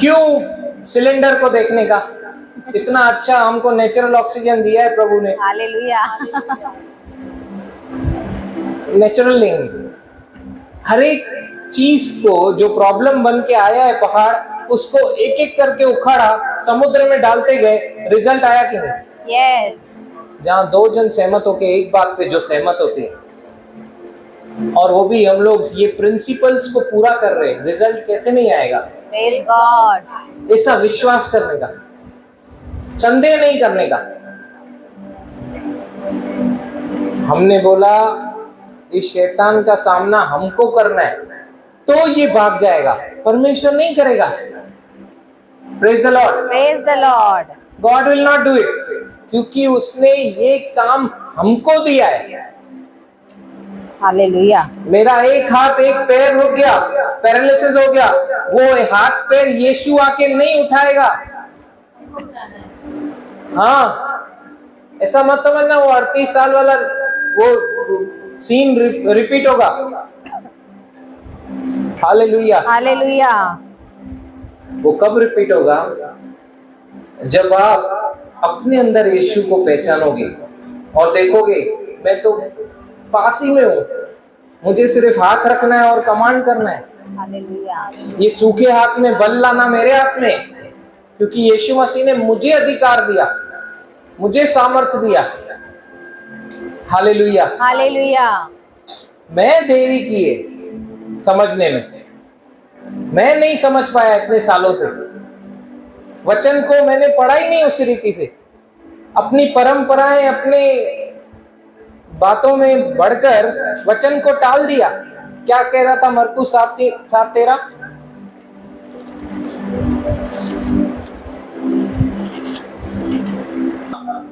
क्यों सिलेंडर को देखने का? इतना अच्छा हमको नेचुरल ऑक्सीजन दिया है प्रभु ने। हालेलुया। नेचुरल नहीं, हर एक चीज को जो प्रॉब्लम बन के आया है पहाड़, उसको एक एक करके उखाड़ा, समुद्र में डालते गए, रिजल्ट आया कि नहीं? यस। जहां 2 जन सहमत होके एक बात पे जो सहमत होते हैं, और वो भी हम लोग ये प्रिंसिपल्स को पूरा कर रहे हैं, रिजल्ट कैसे नहीं आएगा? Praise God. ऐसा विश्वास करने का, संदेह नहीं करने का। हमने बोला इस शैतान का सामना हमको करना है, तो ये भाग जाएगा, परमेश्वर नहीं करेगा। Praise the lord. Praise the Lord. God will not do it, क्योंकि उसने ये काम हमको दिया है। हालेलुया। मेरा एक हाथ एक पैर रुक गया, पैरालिसिस हो गया, वो हाथ पैर यीशु आके नहीं उठाएगा। हाँ, ऐसा मत समझना वो 38 साल वाला वो सीन रिपीट होगा। हालेलुया। हालेलुया। वो कब रिपीट होगा? जब आप अपने अंदर यीशु को पहचानोगे और देखोगे मैं तो पास ही में हूं, मुझे सिर्फ हाथ रखना है और कमांड करना है। हालेलुया। ये सूखे हाथ में बल लाना मेरे हाथ में, क्योंकि यीशु मसीह ने मुझे अधिकार दिया, मुझे सामर्थ्य दिया। हालेलुया। हालेलुया। मैं देरी की है समझने में, मैं नहीं समझ पाया इतने सालों से। वचन को मैंने पढ़ा ही नहीं उसी रीति से, अपनी परंपराएं, अपने बातों में बढ़कर वचन को टाल दिया। क्या कह रहा था मरकुस 7:13?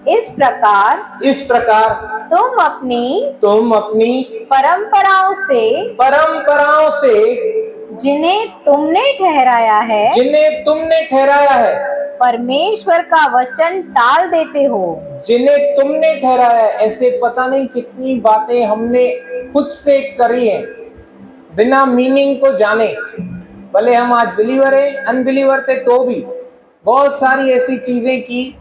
इस प्रकार तुम अपनी परंपराओं से जिन्हें तुमने ठहराया है परमेश्वर का वचन टाल देते हो। जिन्हें तुमने ठहराया, ऐसे पता नहीं कितनी बातें हमने खुद से करी हैं बिना मीनिंग को जाने। भले हम आज बिलीवर हैं, अनबिलीवर थे तो भी बहुत सारी ऐसी चीजें की,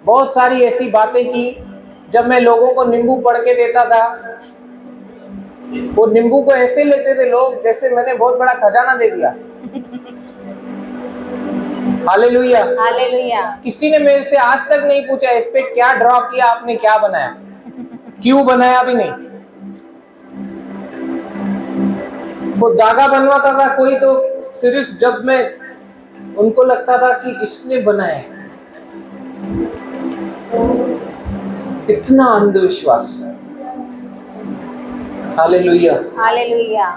बहुत सारी ऐसी बातें की। जब मैं लोगों को नींबू पढ़ के देता था, वो नींबू को ऐसे लेते थे लोग जैसे मैंने बहुत बड़ा खजाना दे दिया। हालेलुया। हालेलुया। किसी ने मेरे से आज तक नहीं पूछा इस पे क्या ड्रॉ किया आपने, क्या बनाया, क्यों बनाया भी नहीं। वो धागा बनवाता था कोई तो सिर्फ जब मैं उनको लगता था कि इसने बनाया। इतना अंधविश्वास। हालेलुया। हालेलुया।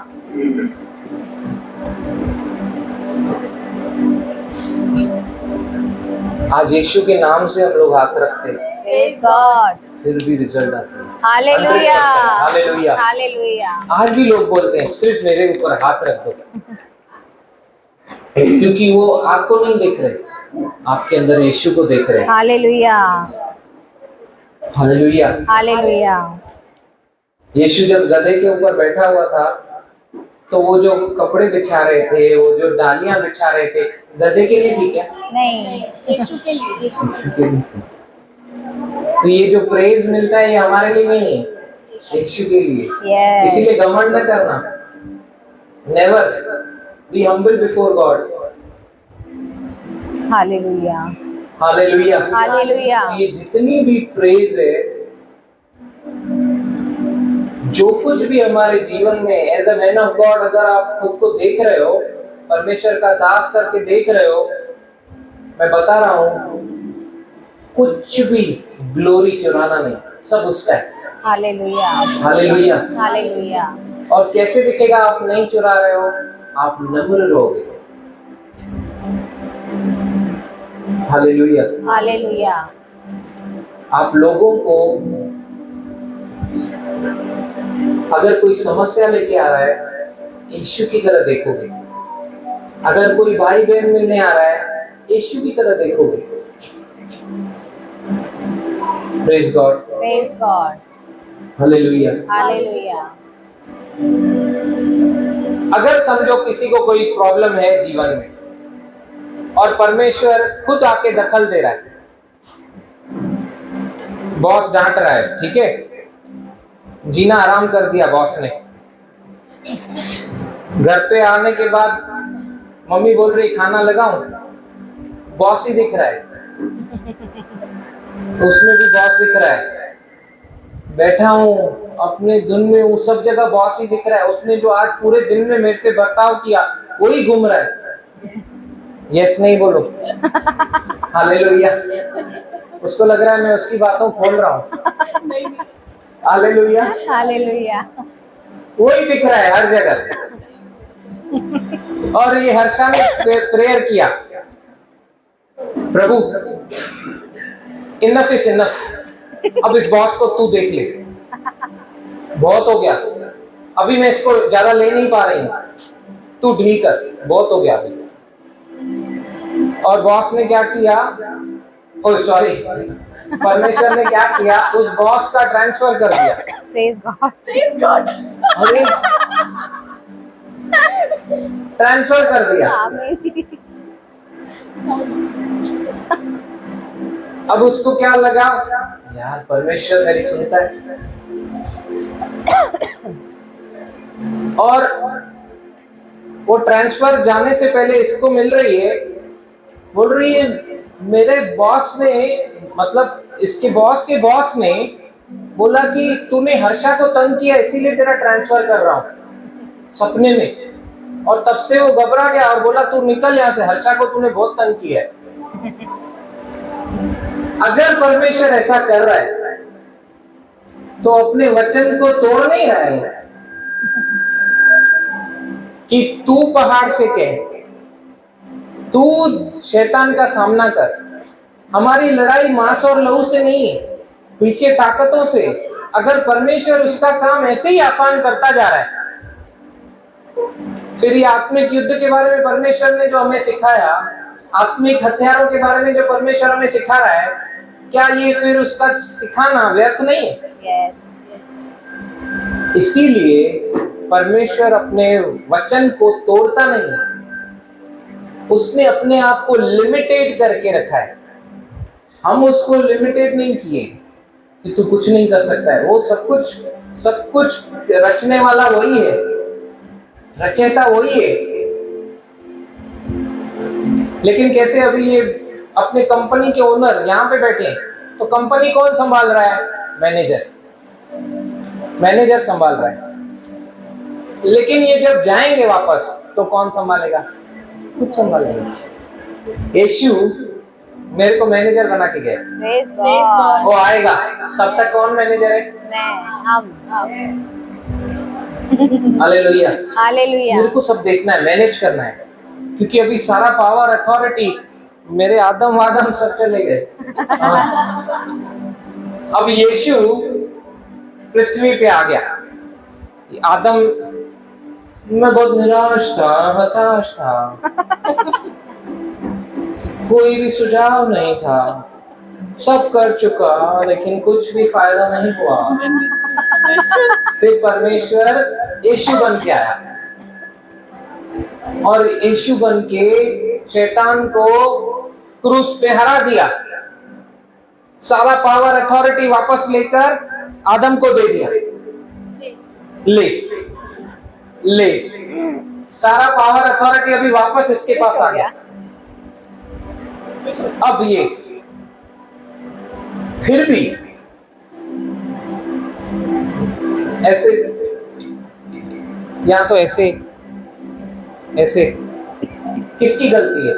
आज यीशु के नाम से हम लोग हाथ रखते हैं, प्रेज गॉड, फिर भी रिजल्ट आता है। हालेलुया। 100%। हालेलुया। हालेलुया। आज भी लोग बोलते हैं सिर्फ मेरे ऊपर हाथ रख दो, क्योंकि वो आपको नहीं देख रहे, आपके अंदर यीशु को देख रहे हैं। हालेलुया। हालेलुया। हालेलुया। यीशु जब गधे के ऊपर बैठा हुआ था तो वो जो कपड़े बिछा रहे थे, वो जो डालियां बिछा रहे थे, गधे के लिए थी क्या? नहीं, यीशु के लिए। तो ये जो प्रेज मिलता है ये हमारे लिए नहीं है, यीशु के लिए। Yes. इसीलिए घमंड न करना। Never be humble before God. Hallelujah. Hallelujah. Hallelujah. ये जितनी भी प्रेज है, जो कुछ भी हमारे जीवन में as a man of God, अगर आप खुद को देख रहे हो, परमेश्वर का दास करके देख रहे हो, मैं बता रहा हूं कुछ भी ग्लोरी चुराना नहीं, सब उसका है। हालेलुया। हालेलुया। हालेलुया। और कैसे दिखेगा आप नहीं चुरा रहे हो? आप नम्र रहोगे। हालेलुया। हालेलुया। आप लोगों को अगर कोई समस्या लेके आ रहा है, यीशु की तरह देखोगे। अगर कोई भाई बहन मिलने आ रहा है, यीशु की तरह देखोगे। Praise God, Praise God. Hallelujah. Hallelujah. अगर समझो किसी को कोई प्रॉब्लम है जीवन में और परमेश्वर खुद आके दखल दे रहा है, बॉस डांट रहा है, ठीक है, जीना आराम कर दिया बॉस ने, घर पे आने के बाद मम्मी बोल रही खाना लगाऊं, बॉस ही दिख रहा है, उसमें भी बॉस दिख रहा है, बैठा हूं अपने धुन में हूं, सब जगह बॉस ही दिख रहा है, उसने जो आज पूरे दिन में मेरे से बर्ताव किया वही घूम रहा है। यस नहीं बोलो, हालेलुया। उसको लग रहा है मैं उसकी बातों खोल रहा हूँ। Hallelujah, Hallelujah. वही दिख रहा है हर जगह। और ये हर्षा ने प्रेयर किया, प्रभु इनफ इज इनफ, अब इस बॉस को तू देख ले, बहुत हो गया, अभी मैं इसको ज्यादा ले नहीं पा रही हूं, तू ढील कर, बहुत हो गया अभी। और बॉस ने क्या किया, ओह सॉरी, परमेश्वर ने क्या किया, उस बॉस का ट्रांसफर कर दिया। Praise God. Praise God. अरे ट्रांसफर कर दिया। Amen. अब उसको क्या लगा, यार परमेश्वर मेरी सुनता है। और वो ट्रांसफर जाने से पहले इसको मिल रही है, बोल रही है मेरे बॉस ने, मतलब इसके बॉस के बॉस ने बोला कि तूने हर्षा को तंग किया इसीलिए तेरा ट्रांसफर कर रहा हूं, सपने में। और तब से वो घबरा गया और बोला तू निकल यहां से, हर्षा को तूने बहुत तंग किया है। अगर परमेश्वर ऐसा कर रहा है तो अपने वचन को तोड़ नहीं रहा है कि तू पहाड़ से कह, तू शैतान का सामना कर। हमारी लड़ाई मांस और लहू से नहीं है, पीछे ताकतों से। अगर परमेश्वर उसका काम ऐसे ही आसान करता जा रहा है, फिर ये आत्मिक युद्ध के बारे में परमेश्वर ने जो हमें सिखाया, आत्मिक हथियारों के बारे में जो परमेश्वर हमें सिखा रहा है, क्या ये फिर उसका सिखाना व्यर्थ नहीं है? Yes. इसीलिए परमेश्वर अपने वचन को तोड़ता नहीं, उसने अपने आप को लिमिटेड करके रखा है। हम उसको लिमिटेड नहीं किए कि तू कुछ नहीं कर सकता है। वो सब कुछ रचने वाला वही है, रचयिता वही है। लेकिन कैसे अभी ये अपने कंपनी के ओनर यहाँ पे बैठे हैं, तो कंपनी कौन संभाल रहा है? मैनेजर संभाल रहा है। लेकिन ये जब जाएंगे वापस तो कौन संभालेगा? खुद संभालेगा। यीशु मेरे को मैनेजर बना के गया, Praise God. वो आएगा, तब तक कौन मैनेजर है? हम। हालेलुया। Hallelujah. मेरे को सब देखना है, मैनेज करना है, क्योंकि अभी सारा पावर अथॉरिटी मेरे आदम वादम सब चले गए। अब यीशु पृथ्वी पे आ गया। आदम मैं बहुत निराश था, हताश था, कोई भी सुझाव नहीं था, सब कर चुका लेकिन कुछ भी फायदा नहीं हुआ। फिर परमेश्वर यीशु बन के आया और यीशु बन के शैतान को क्रूस पे हरा दिया, सारा पावर अथॉरिटी वापस लेकर आदम को दे दिया। ले सारा पावर अथॉरिटी अभी वापस इसके पास आ गया। अब ये फिर भी ऐसे, या तो ऐसे किसकी गलती है?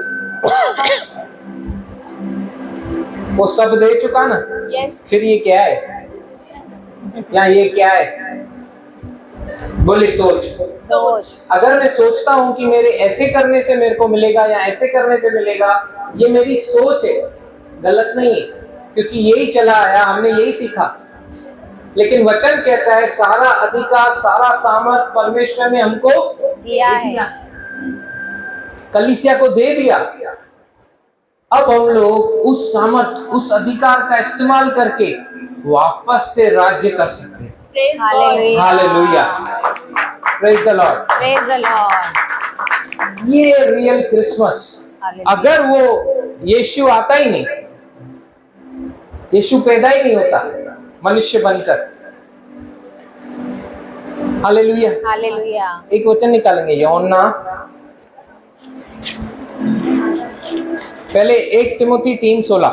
वो सब दे चुका ना। Yes. फिर ये क्या है, या ये क्या है? बोली सोच। अगर मैं सोचता हूं कि मेरे ऐसे करने से मेरे को मिलेगा या ऐसे करने से मिलेगा, ये मेरी सोच है, गलत नहीं है, क्योंकि यही चला आया, हमने यही सीखा। लेकिन वचन कहता है सारा अधिकार, सारा सामर्थ परमेश्वर ने हमको दिया है। कलीसिया को दे दिया। अब हम लोग उस सामर्थ, उस अधिकार का इस्तेमाल करके वापस से राज्य कर सकते हैं। Hallelujah, hallelujah, praise the lord, praise the Lord. ये रियल क्रिसमस। अगर वो यीशु आता ही नहीं, यीशु पैदा ही नहीं होता मनुष्य बनकर। Hallelujah, hallelujah. एक वचन निकालेंगे यूहन्ना, पहले 1 तिमोथी 3:16।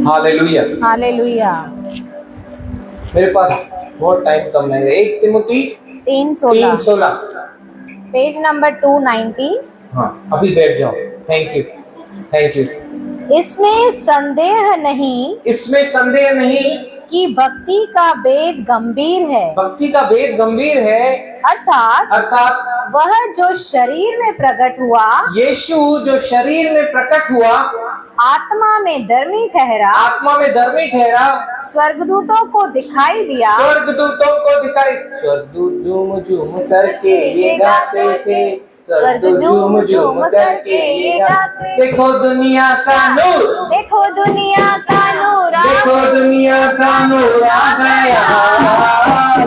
Hallelujah, hallelujah. मेरे पास बहुत टाइम कम है। 1 तिमोथी 3:16, 3:16। Page number 290। हाँ, अभी बैठ जाओ। Thank you, thank you. इसमें संदेह नहीं, इसमें संदेह नहीं कि भक्ति का वेद गंभीर है, भक्ति का वेद गंभीर है, अर्थात वह जो शरीर में प्रकट हुआ, यीशु जो शरीर में प्रकट हुआ, आत्मा में धर्मी ठहरा, आत्मा में धर्मी ठहरा, स्वर्गदूतों को दिखाई दिया, स्वर्गदूतों को दिखाई। स्वर्गदूत झूम झूम करके ये गाते थे, स्वर्गदूत झूम झूम करके ये गाते। देखो दुनिया का नूर, देखो दुनिया का नूर, देखो दुनिया का नूर आ गया,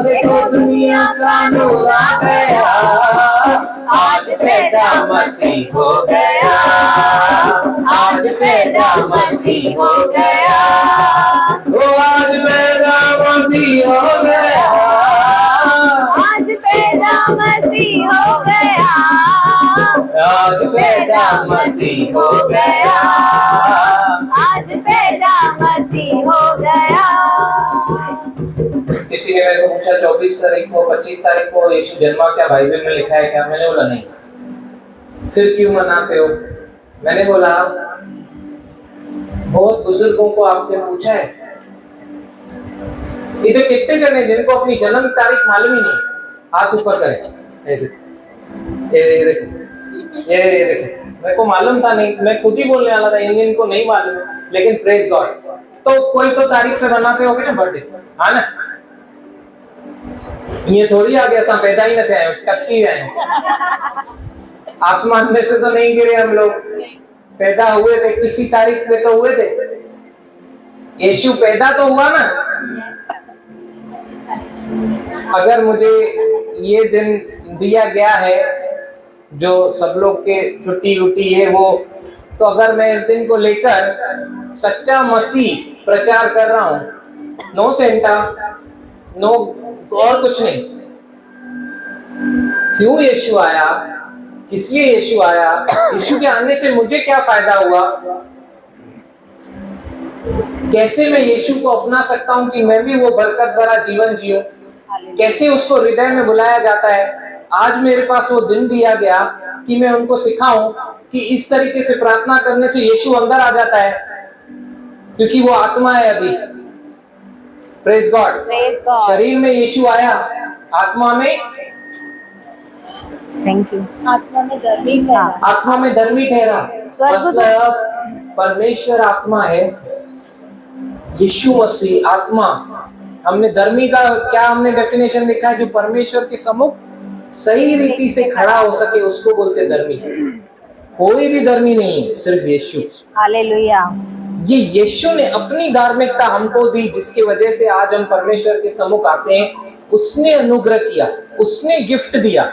देखो दुनिया का नूर आ गया। आज पैदा मसीह हो गया, आज पैदा मसीह हो गया, ओ आज पैदा मसीह हो गया, आज पैदा मसीह हो गया, आज पैदा मसीह हो गया, आज पैदा मसीह हो गया। किसी ने मेरे को पूछा 24 तारीख को 25 तारीख को यीशु जन्मा क्या बाइबल में लिखा है क्या? मैंने बोला नहीं। फिर क्यों मनाते हो? मैंने बोला बहुत बुजुर्गों को आपने पूछा है, इधर कितने जने जिनको अपनी जन्म तारीख मालूम ही नहीं? हाथ ऊपर करें। ये मेरे को मालूम था नहीं, मैं खुद ही बोलने वाला था इनको नहीं मालूम है, लेकिन प्रेज गॉड। तो कोई तो तारीख पे मनाते होगे ना बर्थडे, हाँ ना? ये थोड़ी आ गया, पैदा ही न थे, टपकी आए, आसमान में से तो नहीं गिरे हम लोग, पैदा हुए थे किसी तारीख पे तो हुए थे। यीशु पैदा तो हुआ ना। अगर मुझे ये दिन दिया गया है जो सब लोग के छुट्टी उट्टी है वो, तो अगर मैं इस दिन को लेकर सच्चा मसीह प्रचार कर रहा हूँ, नो सेंटा, नो और कुछ नहीं। क्यों यीशु आया, किस लिए यीशु आया, यीशु के आने से मुझे क्या फायदा हुआ, कैसे मैं यीशु को अपना सकता हूँ कि मैं भी वो बरकत भरा जीवन जीऊं, कैसे उसको हृदय में बुलाया जाता है। आज मेरे पास वो दिन दिया गया कि मैं उनको सिखाऊं कि इस तरीके से प्रार्थना करने से यीशु अंदर आ जाता है, क्योंकि वो आत्मा है अभी। Praise God. शरीर में यीशु आया, आत्मा में, थैंक यू, आत्मा में धर्मी ठहरा, आत्मा में धर्मी ठहरा। मतलब परमेश्वर आत्मा है, यीशु मसीह आत्मा। हमने धर्मी का क्या हमने डेफिनेशन देखा है? जो परमेश्वर के सम्मुख सही रीति से खड़ा हो सके उसको बोलते धर्मी। कोई भी धर्मी नहीं है, सिर्फ यीशु। हालेलुया। ये यीशु ने अपनी धार्मिकता हमको दी, जिसकी वजह से आज हम परमेश्वर के सम्मुख आते हैं। उसने अनुग्रह किया, उसने गिफ्ट दिया।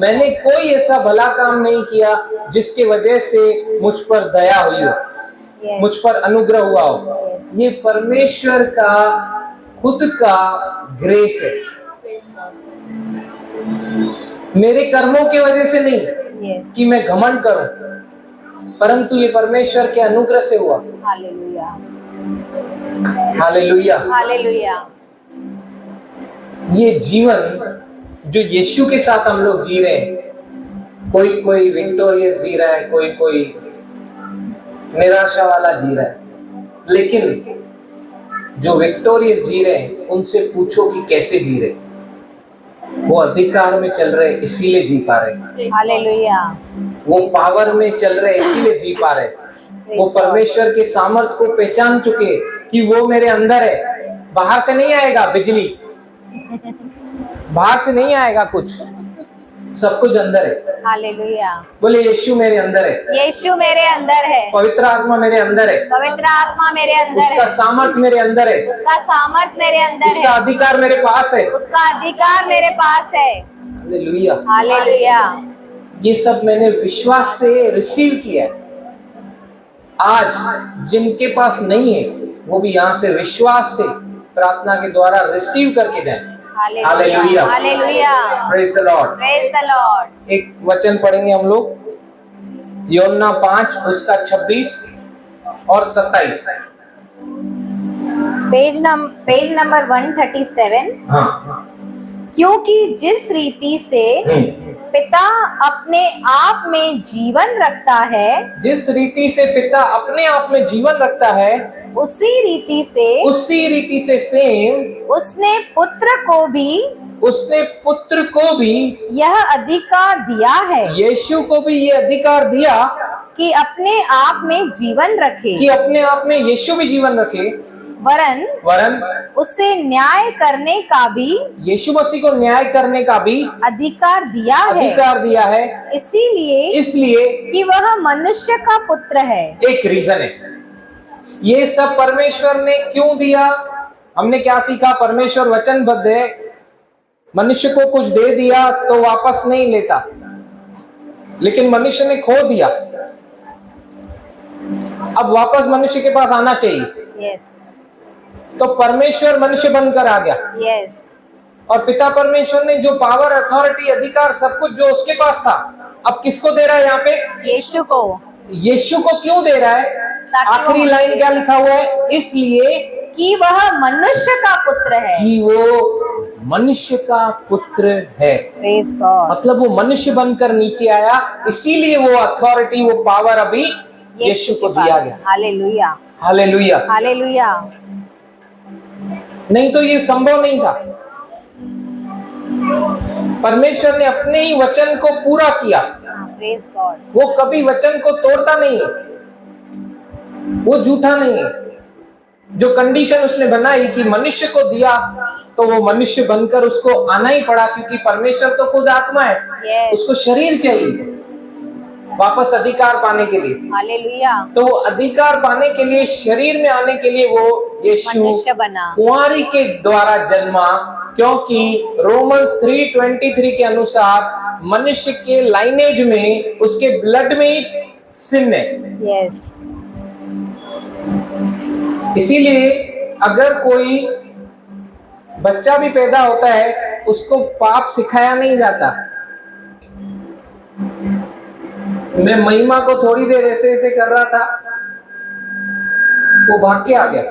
मैंने कोई ऐसा भला काम नहीं किया जिसके वजह से मुझ पर दया हुई हो, मुझ पर अनुग्रह हुआ हो। ये परमेश्वर का खुद का ग्रेस है, मेरे कर्मों की वजह से नहीं कि मैं घमंड करूं, परंतु ये परमेश्वर के अनुग्रह से हुआ। Hallelujah, hallelujah, hallelujah. ये जीवन जो यीशु के साथ हम लोग जी रहे हैं, कोई विक्टोरियस जी रहा है, कोई निराशा वाला जी रहा है, लेकिन जो विक्टोरियस जी रहे हैं उनसे पूछो कि कैसे जी रहे। वो अधिकार में चल रहे इसीलिए जी पा रहे। हालेलुया। वो पावर में चल रहे इसीलिए जी पा रहे। वो परमेश्वर के सामर्थ को पहचान चुके कि वो मेरे अंदर है। बाहर से नहीं आएगा बिजली, बाहर से नहीं आएगा कुछ, सब कुछ अंदर है। हालेलुया। बोले यीशु मेरे अंदर है, यीशु मेरे अंदर है, पवित्र आत्मा मेरे अंदर है, पवित्र आत्मा मेरे अंदर उसका है, सामर्थ मेरे अंदर है, उसका सामर्थ मेरे अंदर उसका है, अधिकार मेरे पास है। उसका अधिकार मेरे पास है। हालेलुया। हालेलुया। ये सब मैंने विश्वास से रिसीव किया। आज जिनके पास नहीं है वो भी यहाँ से विश्वास से प्रार्थना के द्वारा रिसीव करके जाए। Hallelujah, hallelujah. Praise the lord. Praise the Lord. एक वचन पढ़ेंगे हम लोग, योना 5 उसका 26 और 27। Page number 137। हाँ, क्योंकि जिस रीति से पिता अपने आप में जीवन रखता है, जिस रीति से पिता अपने आप में जीवन रखता है, उसी रीति से सेम उसने पुत्र को भी यह अधिकार दिया है, यीशु को भी ये अधिकार दिया कि अपने आप में जीवन रखे, कि अपने आप में यीशु भी जीवन रखे, वरन उसे न्याय करने का भी, यीशु मसीह को न्याय करने का भी अधिकार दिया है, इसलिए कि वह मनुष्य का पुत्र है। एक रीजन है, ये सब परमेश्वर ने क्यों दिया। हमने क्या सीखा, परमेश्वर वचनबद्ध है, मनुष्य को कुछ दे दिया तो वापस नहीं लेता, लेकिन मनुष्य ने खो दिया, अब वापस मनुष्य के पास आना चाहिए। यस। तो परमेश्वर मनुष्य बनकर आ गया। यस। और पिता परमेश्वर ने जो पावर, अथॉरिटी, अधिकार, सब कुछ जो उसके पास था, अब किसको दे रहा है यहाँ पे, यीशु को। यीशु को क्यों दे रहा है। आखिरी लाइन क्या लिखा हुआ है, इसलिए कि वह मनुष्य का पुत्र है, कि वो मनुष्य का पुत्र है। Praise God. मतलब वो मनुष्य बनकर नीचे आया, इसीलिए वो अथॉरिटी, वो पावर अभी यीशु को दिया गया। Hallelujah, hallelujah. हालेलुया। नहीं तो ये संभव नहीं था। परमेश्वर ने अपने ही वचन को पूरा किया, प्रेज गॉड। वो कभी वचन को तोड़ता नहीं है, वो झूठा नहीं है। जो कंडीशन उसने बनाई कि मनुष्य को दिया, तो वो मनुष्य बनकर उसको आना ही पड़ा, क्योंकि परमेश्वर तो खुद आत्मा है। Yes. उसको शरीर चाहिए वापस अधिकार पाने के लिए। हालेलुया। तो वो अधिकार पाने के लिए, शरीर में आने के लिए वो यीशु मनुष्य बना, कुंवारी के द्वारा जन्मा, क्योंकि रोमन्स 3:23 के अनुसार मनुष्य के लाइनेज में, उसके ब्लड में सिन है। यस। इसीलिए अगर कोई बच्चा भी पैदा होता है, उसको पाप सिखाया नहीं जाता। मैं महिमा को थोड़ी देर ऐसे ऐसे कर रहा था, वो भाग के आ गया।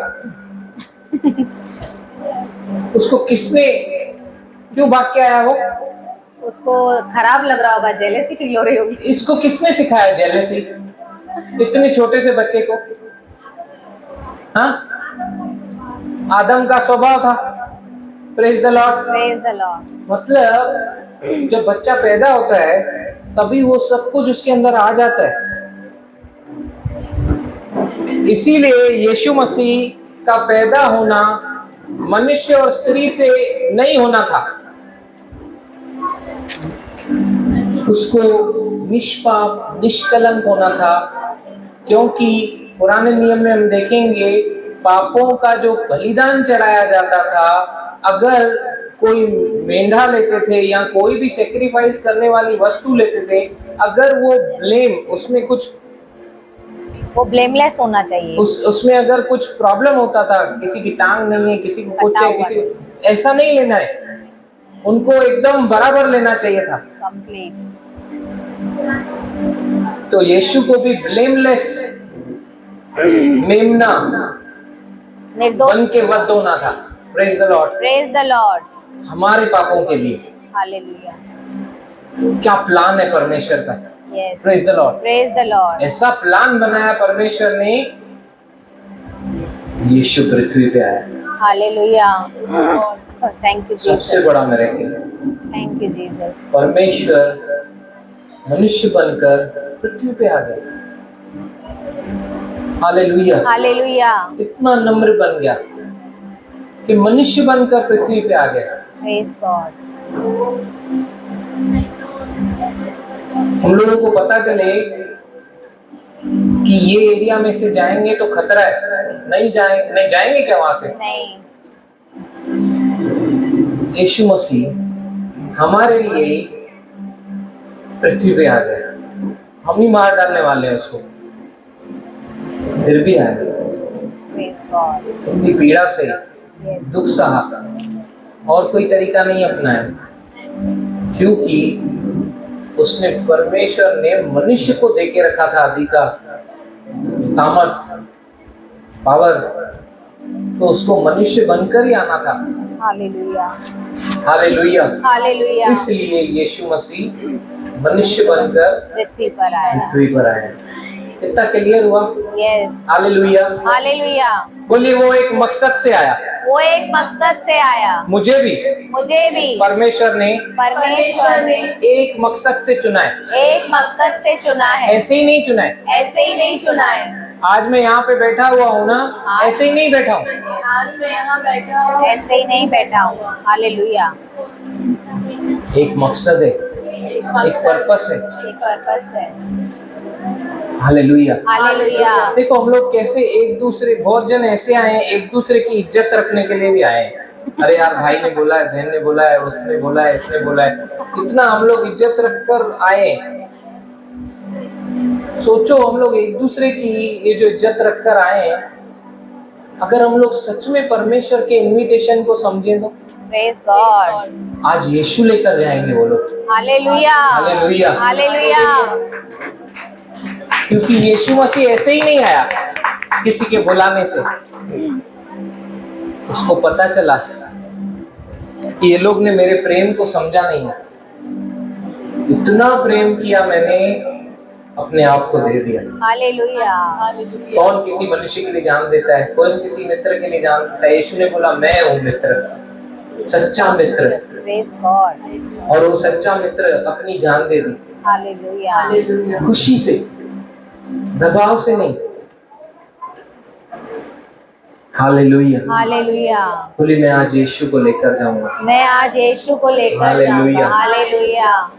उसको किसने, क्यों भाग के आया वो? उसको खराब लग रहा होगा, जेलेसी फील हो रही होगी। इसको किसने सिखाया जेलेसी, इतने छोटे से बच्चे को? हाँ, आदम का स्वभाव था। Praise the lord, praise the Lord. मतलब जब बच्चा पैदा होता है तभी वो सब कुछ उसके अंदर आ जाता है। इसीलिए यीशु मसीह का पैदा होना मनुष्य और स्त्री से नहीं होना था, उसको निष्पाप, निष्कलंक होना था। क्योंकि पुराने नियम में हम देखेंगे, पापों का जो बलिदान चढ़ाया जाता था, अगर कोई मेंढा लेते थे या कोई भी सेक्रीफाइस करने वाली वस्तु लेते थे, अगर वो उसमें कुछ, वो ब्लेमलेस होना चाहिए। उसमें अगर कुछ प्रॉब्लम होता था, किसी की टांग नहीं है, किसी को कुछ है, किसी को, ऐसा नहीं लेना है, उनको एकदम बराबर लेना चाहिए था, कंप्लीट। तो यीशु को भी ब्लेमलेस मेमना, निर्दोष बन के वध होना था। Praise the lord, praise the Lord. हमारे पापों के लिए। हालेलुया। क्या प्लान है परमेश्वर का। Yes. Praise the lord, praise the Lord. ऐसा प्लान बनाया परमेश्वर ने, यीशु पृथ्वी पे आया। हालेलुया। थैंक यू सबसे जीसस। बड़ा मिरेकल, थैंक यू जीसस। परमेश्वर मनुष्य बनकर पृथ्वी पे आ गया। हालेलुया। हालेलुया। इतना नम्र बन गया कि मनुष्य बनकर पृथ्वी पे आ गया। Praise God. हम लोगों को पता चले कि ये एरिया में से जाएंगे तो खतरा है, नहीं जाएंगे क्या वहां से? नहीं। यीशु मसीह हमारे लिए पृथ्वी पे आ गया। हम ही मार डालने वाले हैं उसको, फिर भी आया। Praise God. उनकी पीड़ा से यस। दुख सहा और कोई तरीका नहीं अपनाया, क्योंकि उसने परमेश्वर ने मनुष्य को देके रखा था अधिकार, सामर्थ, पावर, तो उसको मनुष्य बनकर ही आना था। हालेलुया। हालेलुया। हालेलुया। इसलिए यीशु मसीह मनुष्य बनकर पृथ्वी पर आया। पृथ्वी पर आया। कितना क्लियर हुआ? यस। हालेलुया। हालेलुया। बोलिए, वो एक मकसद से आया। वो एक मकसद से आया। मुझे भी परमेश्वर ने एक मकसद से चुना है। एक मकसद से चुना है। ऐसे ही नहीं चुना है। ऐसे ही नहीं चुना है। आज मैं यहाँ पे बैठा हुआ हूँ ना, ऐसे ही नहीं बैठा हूँ। आज मैं यहाँ बैठा हूँ, ऐसे ही नहीं बैठा हूँ। हालेलुया। एक मकसद है, एक पर्पस है। एक पर्पस है। हालेलुया। हालेलुया। देखो, हम लोग कैसे एक दूसरे, बहुत जन ऐसे आए हैं एक दूसरे की इज्जत रखने के लिए भी आए हैं। अरे यार, भाई ने बोला है, बहन ने बोला है, उसने बोला है, इसने बोला है, इतना हम लोग इज्जत रखकर आए। सोचो, हम लोग एक दूसरे की ये जो इज्जत रखकर आए हैं, अगर हम लोग सच में परमेश्वर के इनविटेशन को समझें तो प्रेज गॉड। आज यीशु लेकर जाएंगे वो लोग। हालेलुया। हालेलुया। हालेलुया। क्योंकि यीशु मसीह ऐसे ही नहीं आया किसी के बुलाने से। उसको पता चला कि ये लोग ने मेरे प्रेम को समझा नहीं है, इतना प्रेम किया मैंने, अपने आप को दे दिया। हालेलुया। कौन किसी मनुष्य के लिए जान देता है? कौन किसी मित्र के लिए जान देता है? यीशु ने बोला, मैं हूँ मित्र, सच्चा मित्र। Praise God. और वो सच्चा मित्र अपनी जान दे दी। हालेलुया। खुशी से, दबाव से नहीं। हालेलुया। हालेलुया। बोली, मैं आज यीशु को लेकर जाऊंगा। मैं आज यीशु को लेकर हालेलुया। जाऊंगा। Hallelujah.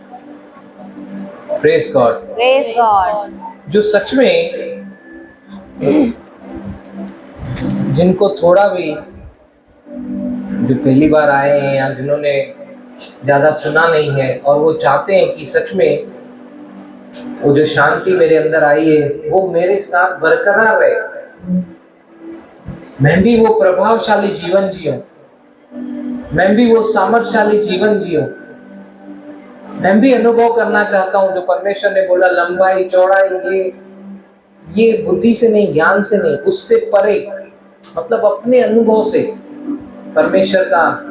Praise God. Praise God. जो सच में, जिनको थोड़ा भी, जो पहली बार आए हैं या जिन्होंने ज्यादा सुना नहीं है और वो चाहते हैं कि सच में वो जो शांति मेरे अंदर आई है वो मेरे साथ बरकरार रहे, मैं भी वो प्रभावशाली जीवन जीऊं, मैं भी वो सामर्थशाली जीवन जीऊं, मैं भी अनुभव करना चाहता हूं जो परमेश्वर ने बोला, लंबाई चौड़ाई ये बुद्धि से नहीं, ज्ञान से नहीं, उससे परे, मतलब अपने अनुभव से परमेश्वर का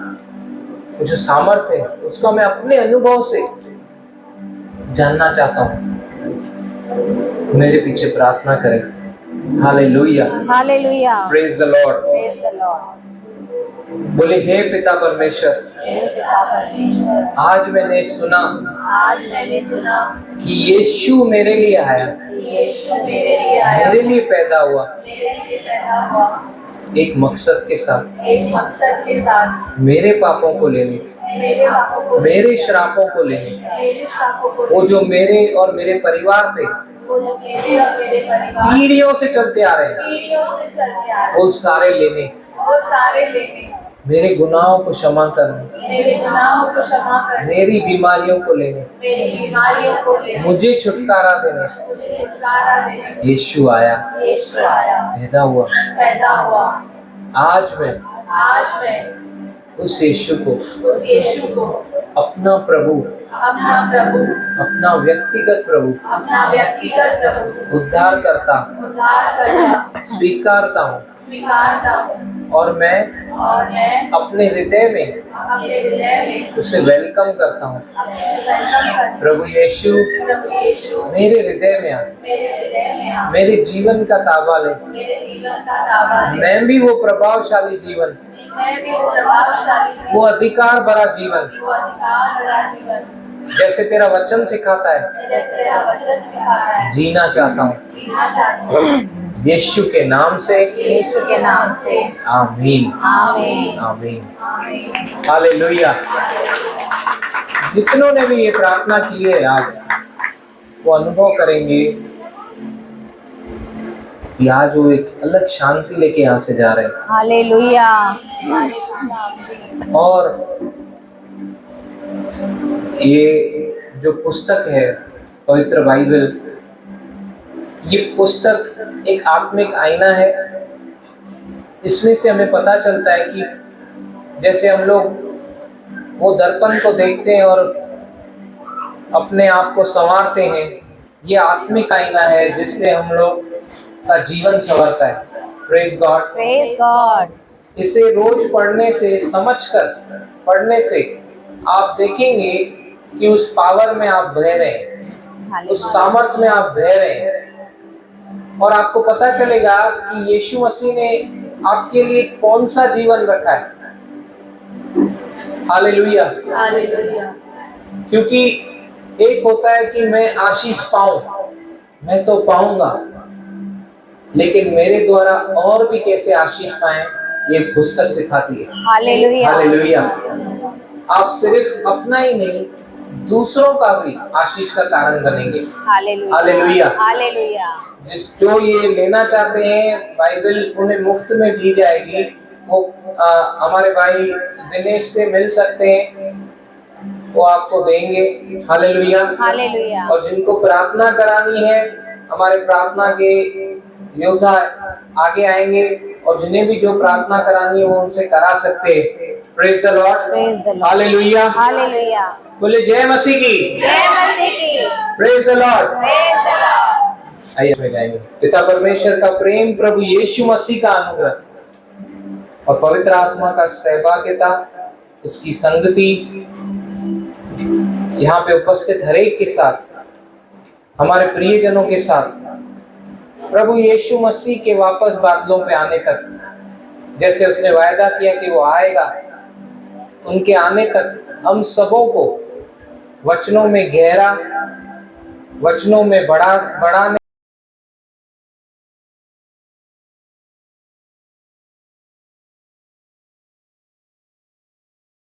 जो सामर्थ्य है उसको मैं अपने अनुभव से जानना चाहता हूं। मेरे पीछे प्रार्थना करें। Hallelujah. Hallelujah. Praise the lord. Praise the Lord. बोले, हे पिता परमेश्वर, हे पिता परमेश्वर, आज मैंने सुना कि यीशु मेरे लिए आया, यीशु मेरे लिए आया, मेरे लिए पैदा हुआ, एक मकसद के साथ, मेरे पापों को लेने, मेरे श्रापों को लेने, वो जो मेरे और मेरे परिवार पे पीढ़ियों से चलते आ रहे हैं, वो सारे लेने, मेरे गुनाहों को क्षमा करने, मेरी बीमारियों को लेने, मुझे छुटकारा देने यीशु आया, पैदा हुआ। आज मैं उस यीशु को अपना प्रभु, अपना व्यक्तिगत प्रभु, उद्धार करता, स्वीकारता हूँ और मैं अपने हृदय में उसे वेलकम करता हूँ। प्रभु यीशु, मेरे हृदय में आ, मेरे जीवन का ताबा ले, मैं भी वो प्रभावशाली जीवन, वो अधिकार भरा जीवन जैसे तेरा वचन सिखाता है जीना चाहता हूँ। यीशु के नाम से, यीशु के नाम से। आमीन आमीन। आमीन। हालेलुया। जितनों ने भी ये प्रार्थना की है आज, वो अनुभव करेंगे कि आज वो एक अलग शांति लेके यहाँ से जा रहे हैं। हालेलुया। और ये जो पुस्तक है पवित्र बाइबल, ये पुस्तक एक आत्मिक आईना है। इसमें से हमें पता चलता है कि जैसे हम लोग वो दर्पण को देखते हैं और अपने आप को संवारते हैं, ये आत्मिक आईना है जिससे हम लोग का जीवन संवरता है। Praise God, praise God. इसे रोज पढ़ने से, समझकर पढ़ने से आप देखेंगे कि उस पावर में आप बह रहे हैं, उस सामर्थ्य में आप बह रहे हैं, और आपको पता चलेगा कि यीशु मसीह ने आपके लिए कौन सा जीवन रखा है। हालेलुया। हालेलुया। क्योंकि एक होता है कि मैं आशीष पाऊं, मैं तो पाऊंगा, लेकिन मेरे द्वारा और भी कैसे आशीष पाएं, ये पुस्तक सिखाती है। हालेलुया। हालेलुया। आप सिर्फ अपना ही नहीं, दूसरों का भी आशीष का कारण बनेंगे। हालेलुया। हालेलुया। हालेलुया। जो ये लेना चाहते हैं बाइबल, उन्हें मुफ्त में दी जाएगी। वो हमारे भाई दिनेश से मिल सकते हैं, वो आपको देंगे। हालेलुया। हालेलुया। और जिनको प्रार्थना करानी है, हमारे प्रार्थना के योद्धा आगे आएंगे, और जिन्हें भी जो प्रार्थना करानी है वो उनसे करा सकते हैं। Praise the lord. Praise the Lord. Hallelujah. Hallelujah. बोले जय मसीह की। जय मसीह की। Praise the lord. Praise the Lord. आइए हम गाएंगे। पिता परमेश्वर का प्रेम, प्रभु यीशु मसीह का अनुग्रह और पवित्र आत्मा का सहभागिता, उसकी संगति यहाँ पे उपस्थित हरेक के साथ, हमारे प्रियजनों के साथ, प्रभु यीशु मसीह के वापस बादलों पे आने तक, जैसे उसने वायदा किया कि वो आएगा, उनके आने तक हम सबों को वचनों में गहरा, वचनों में बढ़ाने